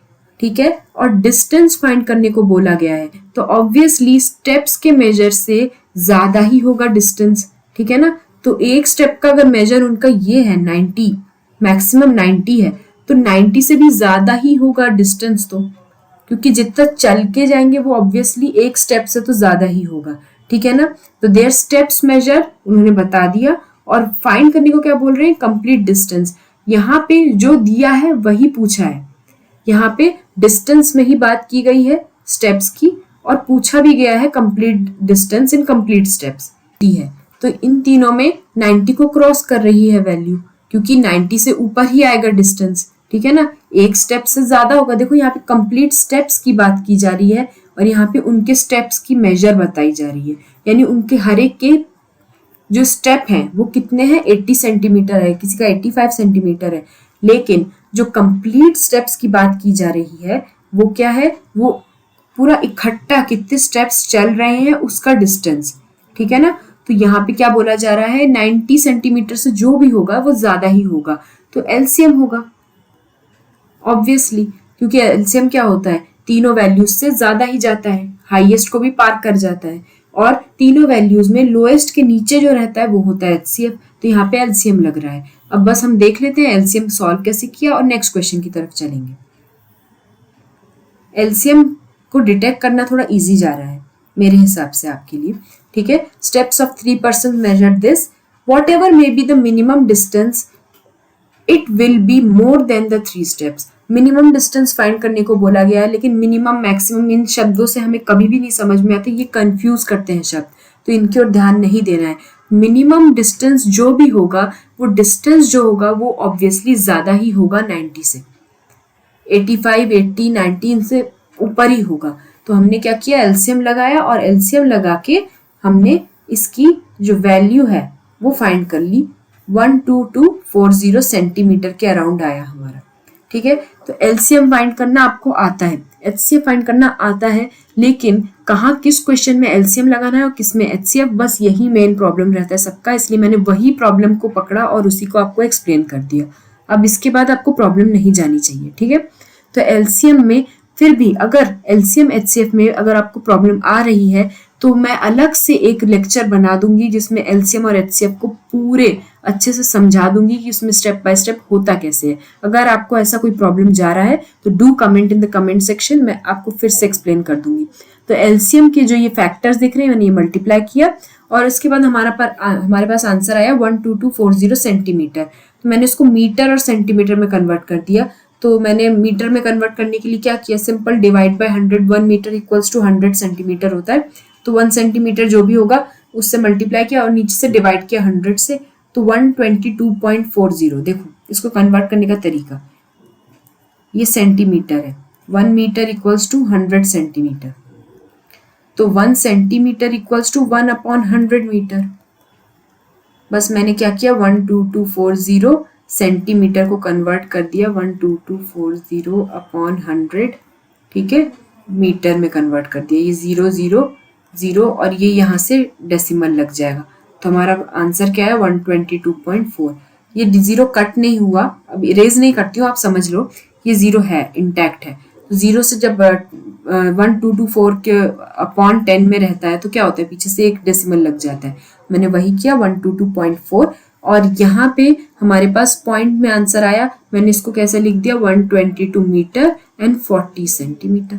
ठीक है, और डिस्टेंस फाइंड करने को बोला गया है, तो ऑब्वियसली स्टेप्स के मेजर से ज्यादा ही होगा डिस्टेंस, ठीक है ना। तो एक स्टेप का अगर मेजर उनका ये है 90, मैक्सिमम 90 है, तो 90 से भी ज्यादा ही होगा डिस्टेंस, तो क्योंकि जितना चल के जाएंगे वो ऑब्वियसली एक स्टेप से तो ज्यादा ही होगा, ठीक है ना। तो देयर स्टेप्स मेजर उन्होंने बता दिया, और फाइंड करने को क्या बोल रहे हैं? Complete distance. यहाँ पे जो दिया है वही पूछा है, यहाँ पे डिस्टेंस में ही बात की गई है स्टेप्स की, और पूछा भी गया है complete distance in complete steps दी है। तो इन तीनों में 90 को क्रॉस कर रही है वैल्यू, क्योंकि 90 से ऊपर ही आएगा डिस्टेंस, ठीक है ना, एक स्टेप से ज्यादा होगा। देखो यहाँ पे कंप्लीट स्टेप्स की बात की जा रही है, और यहाँ पे उनके स्टेप्स की मेजर बताई जा रही है, यानी उनके हर एक के जो स्टेप हैं वो कितने हैं? 80 सेंटीमीटर है, किसी का 85 सेंटीमीटर है, लेकिन जो कंप्लीट स्टेप्स की बात की जा रही है वो क्या है? वो पूरा इकट्ठा कितने स्टेप्स चल रहे हैं उसका डिस्टेंस, ठीक है ना। तो यहाँ पे क्या बोला जा रहा है? 90 सेंटीमीटर से जो भी होगा वो ज्यादा ही होगा, तो एलसीएम होगा ऑब्वियसली, क्योंकि एलसीएम क्या होता है? तीनों वैल्यूज से ज्यादा ही जाता है, हाईएस्ट को भी पार कर जाता है, और तीनों वैल्यूज में लोएस्ट के नीचे जो रहता है वो होता है एचसीएफ, तो यहाँ पे एलसीएम लग रहा है। अब बस हम देख लेते हैं एलसीएम सॉल्व कैसे किया और नेक्स्ट क्वेश्चन की तरफ चलेंगे। एलसीएम को डिटेक्ट करना थोड़ा इजी जा रहा है मेरे हिसाब से आपके लिए, ठीक है। Steps of 3 person measure this, what ever may be the minimum distance it will be more than the 3 steps. Minimum distance find करने को बोला गया है, लेकिन मिनिमम मैक्सिमम इन शब्दों से हमें कभी भी नहीं समझ में आते, ये कंफ्यूज करते हैं शब्द, तो इनकी ओर ध्यान नहीं देना है। मिनिमम डिस्टेंस जो भी होगा वो डिस्टेंस जो होगा वो ऑब्वियसली ज्यादा ही होगा 90 से, 85, 80, 90 से ऊपर ही होगा। तो हमने क्या किया? एलसीएम लगाया, और एलसीएम लगा के हमने इसकी जो वैल्यू है वो फाइंड कर ली। 12240 सेंटीमीटर के अराउंड आया हमारा, ठीक है। तो एलसीएम फाइंड करना आपको आता है, एचसीएफ फाइंड करना आता है, लेकिन कहाँ किस क्वेश्चन में एलसीएम लगाना है और किस में एचसीएफ, बस यही मेन प्रॉब्लम रहता है सबका, इसलिए मैंने वही प्रॉब्लम को पकड़ा और उसी को आपको एक्सप्लेन कर दिया। अब इसके बाद आपको प्रॉब्लम नहीं जानी चाहिए, ठीक है। तो एलसीएम में फिर भी अगर एलसीएम एचसीएफ में अगर आपको प्रॉब्लम आ रही है तो मैं अलग से एक लेक्चर बना दूंगी जिसमें एलसीएम और एचसीएफ को पूरे अच्छे से समझा दूंगी कि उसमें स्टेप बाय स्टेप होता कैसे है। अगर आपको ऐसा कोई प्रॉब्लम जा रहा है तो do comment in the comment section, मैं आपको फिर से एक्सप्लेन कर दूंगी। तो एलसीएम के जो ये फैक्टर्स दिख रहे हैं मैंने ये मल्टीप्लाई किया, और उसके बाद हमारे पास आंसर आया 12240 सेंटीमीटर। तो मैंने इसको मीटर और सेंटीमीटर में कन्वर्ट कर दिया। तो मैंने मीटर में कन्वर्ट करने के लिए क्या किया? Simple divide by 100, 1 metre equals to 100 centimetre होता है, तो 1 सेंटीमीटर जो भी होगा उससे मल्टीप्लाई किया और नीचे से डिवाइड किया 100 से, तो 122.40। देखो इसको कन्वर्ट करने का तरीका, ये सेंटीमीटर है, 1 मीटर इक्वल्स टू 100 सेंटीमीटर, तो 1 सेंटीमीटर इक्वल्स टू 1/100 मीटर। बस मैंने क्या किया? 12240 सेंटीमीटर को कन्वर्ट कर दिया 12240/100, ठीक है, मीटर में कन्वर्ट कर दिया। ये 0 0 0 और ये यहाँ से डेसिमल लग जाएगा, तो हमारा आंसर क्या है? 122.4। ये 0 कट नहीं हुआ, अब इरेज नहीं करती हूँ, आप समझ लो, ये 0 है, इंटैक्ट है। तो 0 से जब 1224 के अपॉन 10 में रहता है तो क्या होता है? पीछे से एक डेसिमल लग जाता है। मैंने वही किया 122.4, और यहाँ पे हमारे पास पॉइंट में आंसर आया, मैंने इसको कैसे लिख दिया? 122 मीटर एंड 40 सेंटीमीटर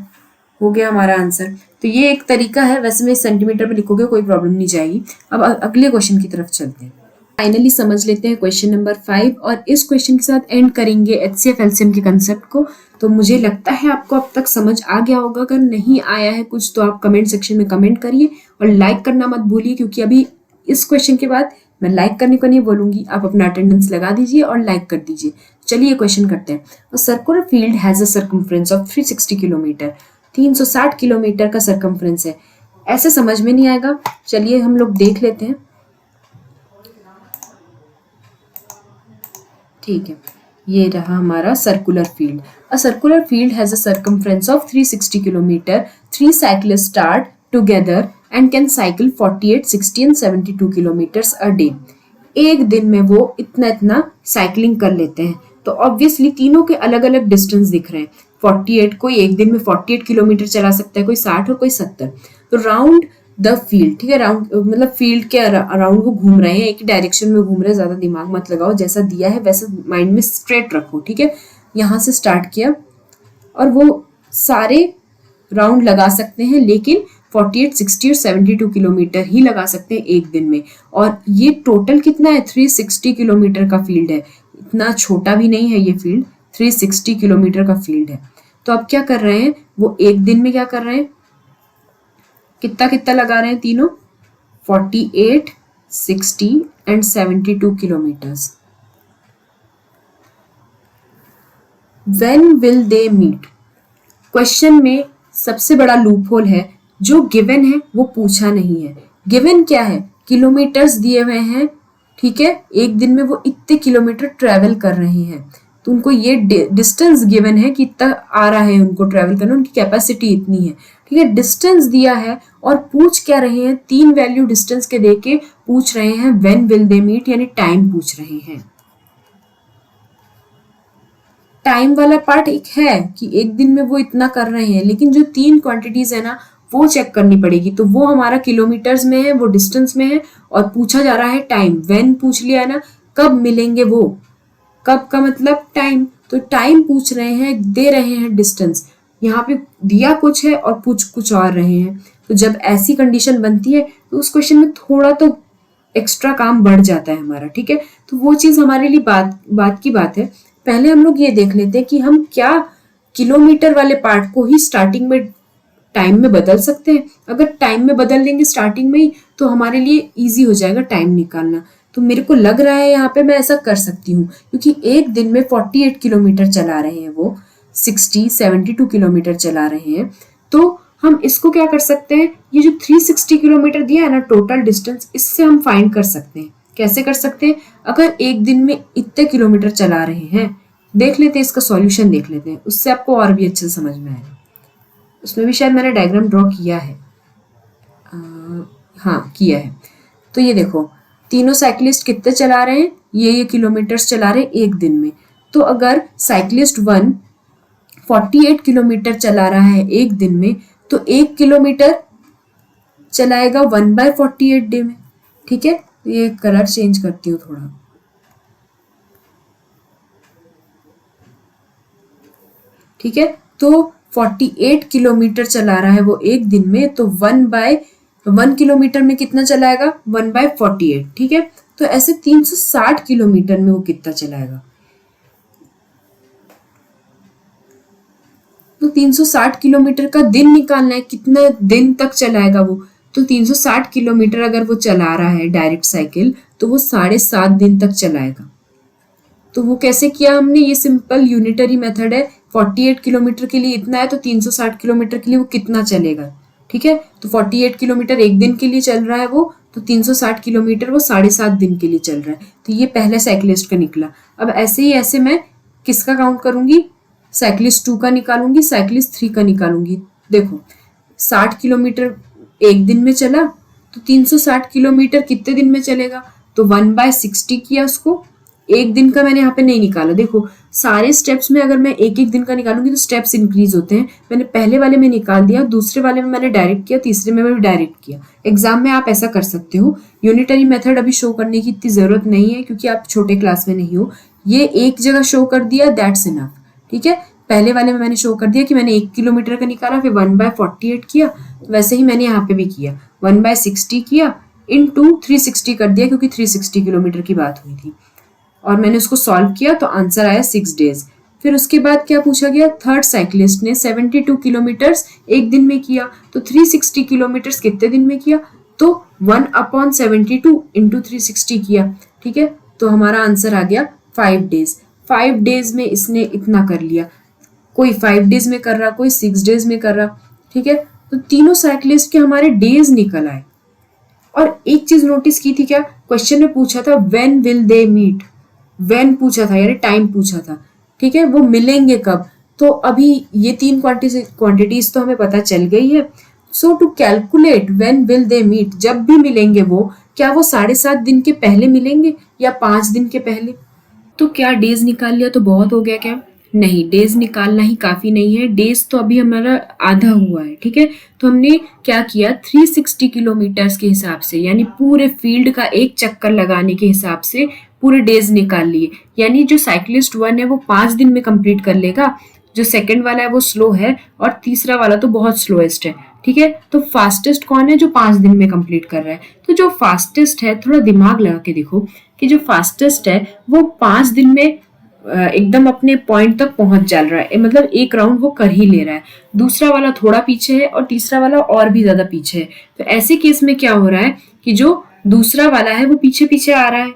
हो गया हमारा आंसर। तो ये एक तरीका है, वैसे में सेंटीमीटर में लिखोगे कोई प्रॉब्लम नहीं जाएगी। अब अगले क्वेश्चन की तरफ चलते हैं। फाइनली समझ लेते हैं क्वेश्चन नंबर 5, और इस क्वेश्चन के साथ एंड करेंगे एचसीएफ एलसीएम के कंसेप्ट को। तो मुझे लगता है आपको अब तक समझ आ गया होगा, अगर नहीं आया है कुछ तो आप कमेंट सेक्शन में कमेंट करिए, और लाइक करना मत भूलिए, क्योंकि अभी इस क्वेश्चन के बाद मैं लाइक करने को नहीं बोलूंगी, आप अपना अटेंडेंस लगा दीजिए और लाइक कर दीजिए। चलिए क्वेश्चन करते हैं। A circular field has a circumference of 360 kilometre, 360 kilometre का सर्कमफ्रेंस है। ऐसे समझ में नहीं आएगा, चलिए हम लोग देख लेते हैं। ठीक है, ये रहा हमारा circular field. A circular field has a circumference of 360 kilometer. 3 cyclists start together and can cycle 48, 60 and 72 kilometers a day. एक दिन में वो इतना इतना साइकिलिंग कर लेते हैं, तो ऑब्वियसली तीनों के अलग अलग डिस्टेंस दिख रहे हैं. 48, कोई एक दिन में 48 किलोमीटर चला सकता है, कोई 60 और कोई 70. तो राउंड द फील्ड, ठीक है, राउंड मतलब फील्ड के अराउंड वो घूम रहे हैं, एक ही डायरेक्शन में घूम रहे हैं. ज्यादा दिमाग मत लगाओ, जैसा दिया है वैसा माइंड में स्ट्रेट रखो, ठीक है. यहाँ से स्टार्ट किया और वो सारे राउंड लगा सकते हैं, लेकिन 48, 60 और 72 किलोमीटर ही लगा सकते हैं एक दिन में. और ये टोटल कितना है, 360 किलोमीटर का फील्ड है. इतना छोटा भी नहीं है ये फील्ड, 360 किलोमीटर का फील्ड है. तो अब क्या कर रहे हैं वो, एक दिन में क्या कर रहे हैं, कितना कितना लगा रहे हैं तीनों, 48, 60 and 72 kilometres. When will they meet? Question में सबसे बड़ा लूप होल है, जो गिवन है वो पूछा नहीं है. गिवन क्या है, किलोमीटर्स दिए हुए हैं, ठीक है, एक दिन में वो इतने किलोमीटर ट्रेवल कर रहे हैं. तो उनको ये डिस्टेंस गिवन है कि इतना आ रहा है उनको ट्रेवल करना, उनकी कैपेसिटी इतनी है, ठीक है. डिस्टेंस दिया है और पूछ क्या रहे हैं, 3 वैल्यू डिस्टेंस के देके पूछ रहे हैं व्हेन विल दे मीट, यानी टाइम पूछ रहे हैं. टाइम वाला पार्ट एक है कि एक दिन में वो इतना कर रहे हैं, लेकिन जो 3 क्वांटिटीज है ना वो चेक करनी पड़ेगी. तो वो हमारा किलोमीटर्स में है, वो डिस्टेंस में है, और पूछा जा रहा है टाइम. व्हेन पूछ लिया है ना, कब मिलेंगे वो, कब का मतलब टाइम. तो टाइम पूछ रहे हैं, दे रहे हैं डिस्टेंस. यहाँ पे दिया कुछ है और पूछ कुछ और रहे हैं. तो जब ऐसी कंडीशन बनती है तो उस क्वेश्चन में थोड़ा तो एक्स्ट्रा काम बढ़ जाता है हमारा, ठीक है. तो वो चीज हमारे लिए बात की बात है. पहले हम लोग ये देख लेते हैं कि हम क्या किलोमीटर वाले पार्ट को ही स्टार्टिंग में टाइम में बदल सकते हैं. अगर टाइम में बदल लेंगे स्टार्टिंग में ही तो हमारे लिए इजी हो जाएगा टाइम निकालना. तो मेरे को लग रहा है यहाँ पे मैं ऐसा कर सकती हूँ, क्योंकि एक दिन में 48 किलोमीटर चला रहे हैं वो, 60, 72 किलोमीटर चला रहे हैं. तो हम इसको क्या कर सकते हैं, ये जो 360 किलोमीटर दिया है ना टोटल डिस्टेंस, इससे हम फाइंड कर सकते हैं. कैसे कर सकते हैं, अगर एक दिन में इतने किलोमीटर चला रहे हैं, देख लेते हैं इसका सॉल्यूशन देख लेते हैं, उससे आपको और भी अच्छे से समझ में आएगा. उसमें भी शायद मैंने डायग्राम ड्रॉ किया है, हाँ किया है. तो ये देखो तीनों साइकिलिस्ट कितने चला रहे हैं, ये किलोमीटर्स चला रहे हैं एक दिन में. तो अगर साइकिलिस्ट 1 48 किलोमीटर चला रहा है एक दिन में, तो 1 किलोमीटर चलाएगा 1/48 डे में, ठीक है. ये कलर चेंज करती हूँ थोड़ा, ठीक है. तो 48 किलोमीटर चला रहा है वो एक दिन में, तो 1 किलोमीटर में कितना चलाएगा, 1/48, ठीक है. तो ऐसे 360 किलोमीटर में वो कितना चलाएगा, तो 360 किलोमीटर का दिन निकालना है, कितना दिन तक चलाएगा वो. तो 360 किलोमीटर अगर वो चला रहा है डायरेक्ट साइकिल, तो वो 7.5 दिन तक चलाएगा. तो वो कैसे किया हमने, ये सिंपल यूनिटरी मेथड है. 48 किलोमीटर के लिए इतना है, तो 360 किलोमीटर के लिए वो कितना चलेगा, ठीक है. तो 48 किलोमीटर एक दिन के लिए चल रहा है वो, तो 360 किलोमीटर वो 7.5 दिन के लिए चल रहा है. तो ये पहले साइकिलिस्ट का निकला. अब ऐसे ही ऐसे मैं किसका काउंट करूंगी, साइकिलिस्ट 2 का निकालूंगी, साइकिलिस्ट 3 का निकालूंगी. देखो 60 किलोमीटर एक दिन में चला, तो 360 किलोमीटर कितने दिन में चलेगा, तो 1/60 किया उसको. एक दिन का मैंने यहाँ पे नहीं निकाला. देखो सारे स्टेप्स में अगर मैं एक एक दिन का निकालूंगी तो स्टेप्स इंक्रीज होते हैं. मैंने पहले वाले में निकाल दिया, दूसरे वाले में मैंने डायरेक्ट किया, तीसरे में भी डायरेक्ट किया. एग्जाम में आप ऐसा कर सकते हो. यूनिटरी मेथड अभी शो करने की इतनी जरूरत नहीं है, क्योंकि आप छोटे क्लास में नहीं हो. ये एक जगह शो कर दिया, दैट्स इनफ, ठीक है. पहले वाले में मैंने शो कर दिया कि मैंने 1 किलोमीटर का निकाला, फिर 1/48 किया. वैसे ही मैंने यहाँ पे भी किया, 1/60 किया इनटू 360 कर दिया, क्योंकि 360 किलोमीटर की बात हुई थी. और मैंने उसको सॉल्व किया तो आंसर आया 6 डेज. फिर उसके बाद क्या पूछा गया, थर्ड साइकिलिस्ट ने 72 किलोमीटर्स एक दिन में किया, तो 360 किलोमीटर्स कितने दिन में किया, तो 1/72 इंटू 360 किया, ठीक है. तो हमारा आंसर आ गया 5 डेज. 5 डेज में इसने इतना कर लिया. कोई 5 डेज में कर रहा, कोई 6 डेज में कर रहा, ठीक है. तो तीनों साइकिलिस्ट के हमारे डेज निकल आए. और एक चीज नोटिस की थी क्या, क्वेश्चन में पूछा था when will they meet, when पूछा था यानी टाइम पूछा था, ठीक है. वो मिलेंगे कब, तो अभी ये 3 क्वांटिटीज तो हमें पता चल गई है। So to calculate when will they meet, जब भी मिलेंगे वो, क्या वो 7.5 दिन के पहले मिलेंगे या 5 दिन के पहले? तो क्या डेज निकाल लिया तो बहुत हो गया क्या? नहीं, डेज निकालना ही काफी नहीं है। डेज तो अभी हमारा आधा हुआ है, ठीक है। तो हमने क्या किया, 360 किलोमीटर्स के हिसाब से, यानी पूरे फील्ड का एक चक्कर लगाने के हिसाब से पूरे डेज निकाल लिए। यानी जो साइक्लिस्ट 1 है वो 5 दिन में कंप्लीट कर लेगा, जो सेकंड वाला है वो स्लो है, और तीसरा वाला तो बहुत स्लोएस्ट है, ठीक है। तो फास्टेस्ट कौन है? जो 5 दिन में कंप्लीट कर रहा है। तो जो फास्टेस्ट है, थोड़ा दिमाग लगा के देखो कि जो फास्टेस्ट है वो 5 दिन में एकदम अपने पॉइंट तक पहुंच जा रहा है, मतलब एक राउंड वो कर ही ले रहा है। दूसरा वाला थोड़ा पीछे है और तीसरा वाला और भी ज्यादा पीछे है। तो ऐसे केस में क्या हो रहा है कि जो दूसरा वाला है वो पीछे पीछे आ रहा है,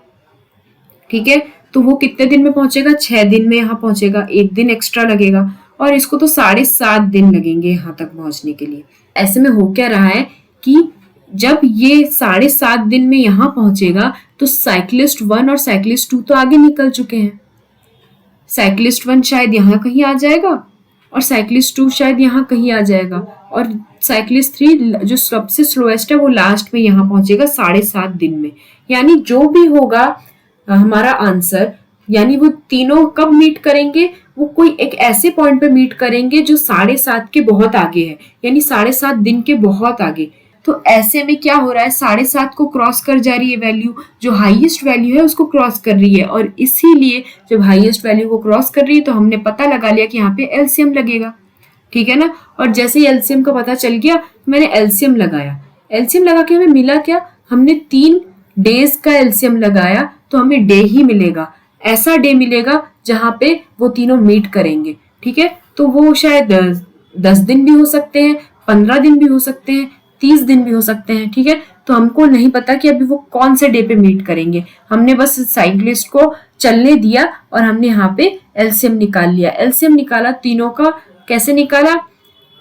ठीक है। तो वो कितने दिन में पहुंचेगा? 6 दिन में यहाँ पहुंचेगा, 1 दिन एक्स्ट्रा लगेगा, और इसको तो 7.5 दिन लगेंगे यहाँ तक पहुंचने के लिए। ऐसे में हो क्या रहा है कि जब ये 7.5 दिन में यहाँ पहुंचेगा तो साइक्लिस्ट 1 और साइक्लिस्ट 2 तो आगे निकल चुके हैं। साइक्लिस्ट 1 शायद यहाँ कहीं आ जाएगा और साइक्लिस्ट 2 शायद यहाँ कहीं आ जाएगा, और साइक्लिस्ट 3 जो सबसे स्लोएस्ट है वो लास्ट में यहाँ पहुंचेगा 7.5 दिन में। यानी जो भी होगा हमारा आंसर, यानी वो तीनों कब मीट करेंगे? वो कोई एक ऐसे पॉइंट पे मीट करेंगे जो 7.5 के बहुत आगे है, यानी 7.5 दिन के बहुत आगे। तो ऐसे में क्या हो रहा है, 7.5 को क्रॉस कर जा रही है वैल्यू, जो हाईएस्ट वैल्यू है उसको क्रॉस कर रही है, और इसीलिए जब हाईएस्ट वैल्यू को क्रॉस कर रही है तो हमने पता लगा लिया कि यहाँ पे एलसीएम लगेगा, ठीक है ना। और जैसे ही एलसीएम का पता चल गया मैंने एलसीएम लगाया। एलसीएम लगा के हमें मिला क्या? हमने 3 डेज का एलसीएम लगाया तो हमें डे ही मिलेगा, ऐसा डे मिलेगा जहां पे वो तीनों मीट करेंगे, ठीक है। तो वो शायद 10 दिन भी हो सकते हैं, 15 दिन भी हो सकते हैं, 30 दिन भी हो सकते हैं, ठीक है। तो हमको नहीं पता कि अभी वो कौन से डे पे मीट करेंगे, हमने बस साइक्लिस्ट को चलने दिया और हमने यहाँ पे एलसीएम निकाल लिया। एलसीएम निकाला तीनों का, कैसे निकाला?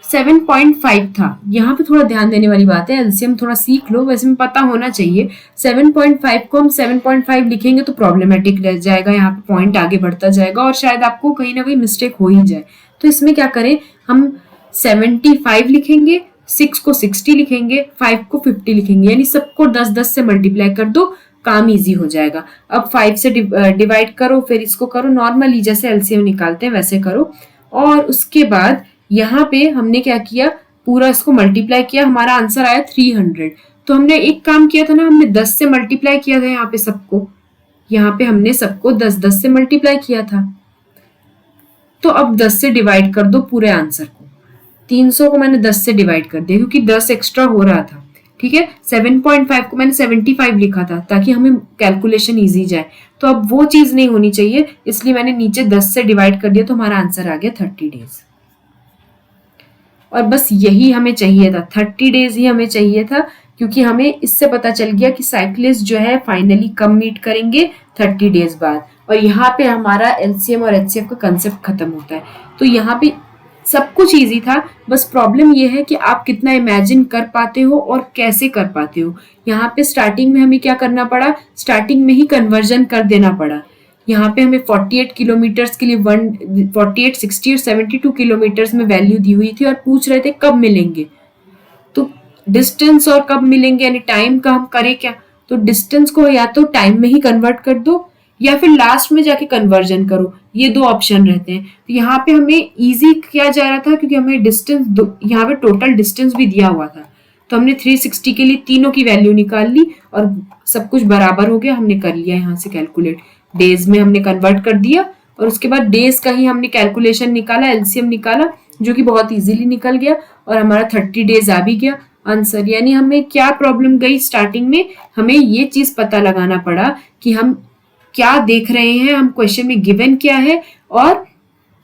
7.5 था। यहाँ पे थोड़ा ध्यान देने वाली बात है, एलसीएम थोड़ा सीख लो, वैसे में पता होना चाहिए। 7.5 को हम 7.5 लिखेंगे तो प्रॉब्लमेटिक रह जाएगा, यहाँ पे पॉइंट आगे बढ़ता जाएगा और शायद आपको कहीं ना कहीं मिस्टेक हो ही जाए। तो इसमें क्या करें, हम 75 लिखेंगे, 6 को 60 लिखेंगे, 5 को 50 लिखेंगे, यानी सबको 10-10 से मल्टीप्लाई कर दो, काम इजी हो जाएगा। अब 5 से डिवाइड करो, फिर इसको करो नॉर्मली जैसे एलसीएम निकालते हैं वैसे करो, और उसके बाद यहाँ पे हमने क्या किया, पूरा इसको मल्टीप्लाई किया, हमारा आंसर आया 300। तो हमने एक काम किया था ना, हमने 10 से मल्टीप्लाई किया था यहाँ पे सबको, यहाँ पे हमने सबको 10-10 से मल्टीप्लाई किया था। तो अब 10 से डिवाइड कर दो पूरे आंसर को। 300 को मैंने 10 से डिवाइड कर दिया क्योंकि 10 एक्स्ट्रा हो रहा था, ठीक है। 7.5 को मैंने 75 लिखा था ताकि हमें कैलकुलेशन इजी जाए। तो अब वो चीज नहीं होनी चाहिए, इसलिए मैंने नीचे 10 से डिवाइड कर दिया, तो हमारा आंसर आ गया 30 डेज। और बस यही हमें चाहिए था, 30 डेज ही हमें चाहिए था, क्योंकि हमें इससे पता चल गया कि साइक्लिस्ट जो है फाइनली कब मीट करेंगे, 30 डेज बाद। और यहाँ पे हमारा एलसीएम और एचसीएफ का कंसेप्ट खत्म होता है। तो यहाँ पे सब कुछ इजी था, बस प्रॉब्लम ये है कि आप कितना इमेजिन कर पाते हो और कैसे कर पाते हो। यहाँ पे स्टार्टिंग में हमें क्या करना पड़ा, स्टार्टिंग में ही कन्वर्जन कर देना पड़ा। यहाँ पे हमें 48 किलोमीटर्स के लिए 48, 60 और 72 किलोमीटर्स में वैल्यू दी हुई थी और पूछ रहे थे कब मिलेंगे। तो डिस्टेंस और कब मिलेंगे यानी टाइम का हम करें क्या, तो डिस्टेंस को या तो टाइम में ही कन्वर्ट कर दो या फिर लास्ट में जाके कन्वर्जन करो, ये 2 ऑप्शन रहते हैं। तो यहाँ पे हमें इजी किया जा रहा था क्योंकि हमें डिस्टेंस, यहाँ पे टोटल डिस्टेंस भी दिया हुआ था। तो हमने 360 के लिए तीनों की वैल्यू निकाल ली और सब कुछ बराबर हो गया, हमने कर लिया यहाँ से कैलकुलेट, डेज में हमने कन्वर्ट कर दिया और उसके बाद डेज का ही हमने कैलकुलेशन निकाला, एलसीएम निकाला, जो कि बहुत इजीली निकल गया और हमारा 30 डेज आ भी गया आंसर। यानी हमें क्या प्रॉब्लम गई, स्टार्टिंग में हमें ये चीज पता लगाना पड़ा कि हम क्या देख रहे हैं, हम क्वेश्चन में गिवन क्या है और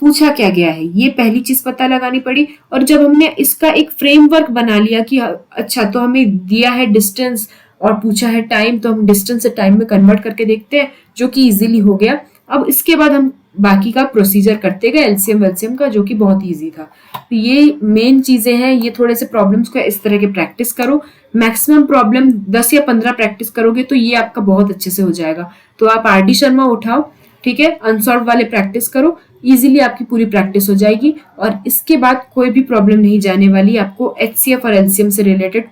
पूछा क्या गया है, ये पहली चीज पता लगानी पड़ी। और जब हमने इसका एक फ्रेमवर्क बना लिया कि अच्छा तो हमें दिया है डिस्टेंस और पूछा है टाइम, तो हम डिस्टेंस से टाइम में कन्वर्ट करके देखते हैं, जो कि इजीली हो गया। अब इसके बाद हम बाकी का प्रोसीजर करते गए एलसीएम वेलसीएम का, जो कि बहुत इजी था। तो ये मेन चीजें हैं, ये थोड़े से प्रॉब्लम्स को इस तरह के प्रैक्टिस करो। मैक्सिमम प्रॉब्लम 10 या 15 प्रैक्टिस करोगे तो ये आपका बहुत अच्छे से हो जाएगा। तो आप आरडी शर्मा उठाओ, ठीक है, अनसॉल्व वाले प्रैक्टिस करो, इजीली आपकी पूरी प्रैक्टिस हो जाएगी और इसके बाद कोई भी प्रॉब्लम नहीं जाने वाली आपको एचसीएफ और एलसीएम से रिलेटेड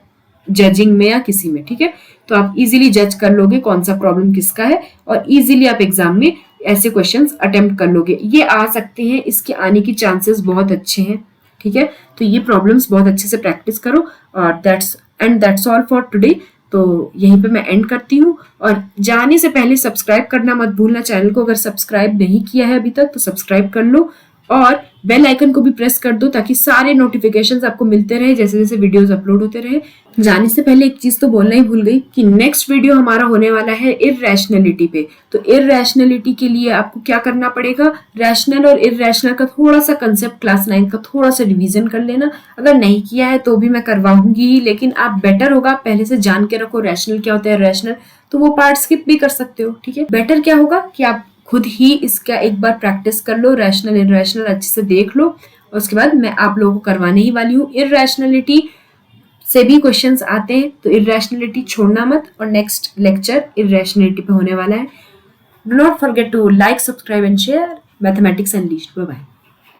जजिंग में या किसी में, ठीक है। तो आप इजीली जज कर लोगे कौन सा प्रॉब्लम किसका है और इजीली आप एग्जाम में ऐसे क्वेश्चंस अटेम्प्ट कर लोगे। ये आ सकते हैं, इसके आने की चांसेस बहुत अच्छे हैं, ठीक है। तो ये प्रॉब्लम्स बहुत अच्छे से प्रैक्टिस करो और दैट्स ऑल फॉर टुडे। तो यहीं पे मैं एंड करती हूँ और जाने से पहले सब्सक्राइब करना मत भूलना चैनल को। अगर सब्सक्राइब नहीं किया है अभी तक तो सब्सक्राइब कर लो और बेल आइकन को भी प्रेस कर दो ताकि सारे नोटिफिकेशंस आपको मिलते रहे जैसे जैसे वीडियोस अपलोड होते रहे। जाने से पहले एक चीज तो बोलना ही भूल गई कि नेक्स्ट वीडियो हमारा होने वाला है इररेशनलिटी पे। तो इररेशनलिटी के लिए आपको क्या करना पड़ेगा, रैशनल और इररेशनल का थोड़ा सा कंसेप्ट क्लास 9 का थोड़ा सा रिवीजन कर लेना। अगर नहीं किया है तो भी मैं करवाऊंगी, लेकिन आप बेटर होगा पहले से जान के रखो रैशनल क्या होता है, रैशनल तो वो पार्ट स्किप भी कर सकते हो, ठीक है। बेटर क्या होगा कि आप खुद ही इसका एक बार प्रैक्टिस कर लो, रैशनल इररेशनल अच्छे से देख लो और उसके बाद मैं आप लोगों को करवाने ही वाली हूँ। इररेशनलिटी से भी क्वेश्चंस आते हैं तो इररेशनलिटी छोड़ना मत और नेक्स्ट लेक्चर इररेशनलिटी पे होने वाला है। Do not forget to like, subscribe and share. Mathematics unleashed. Bye bye.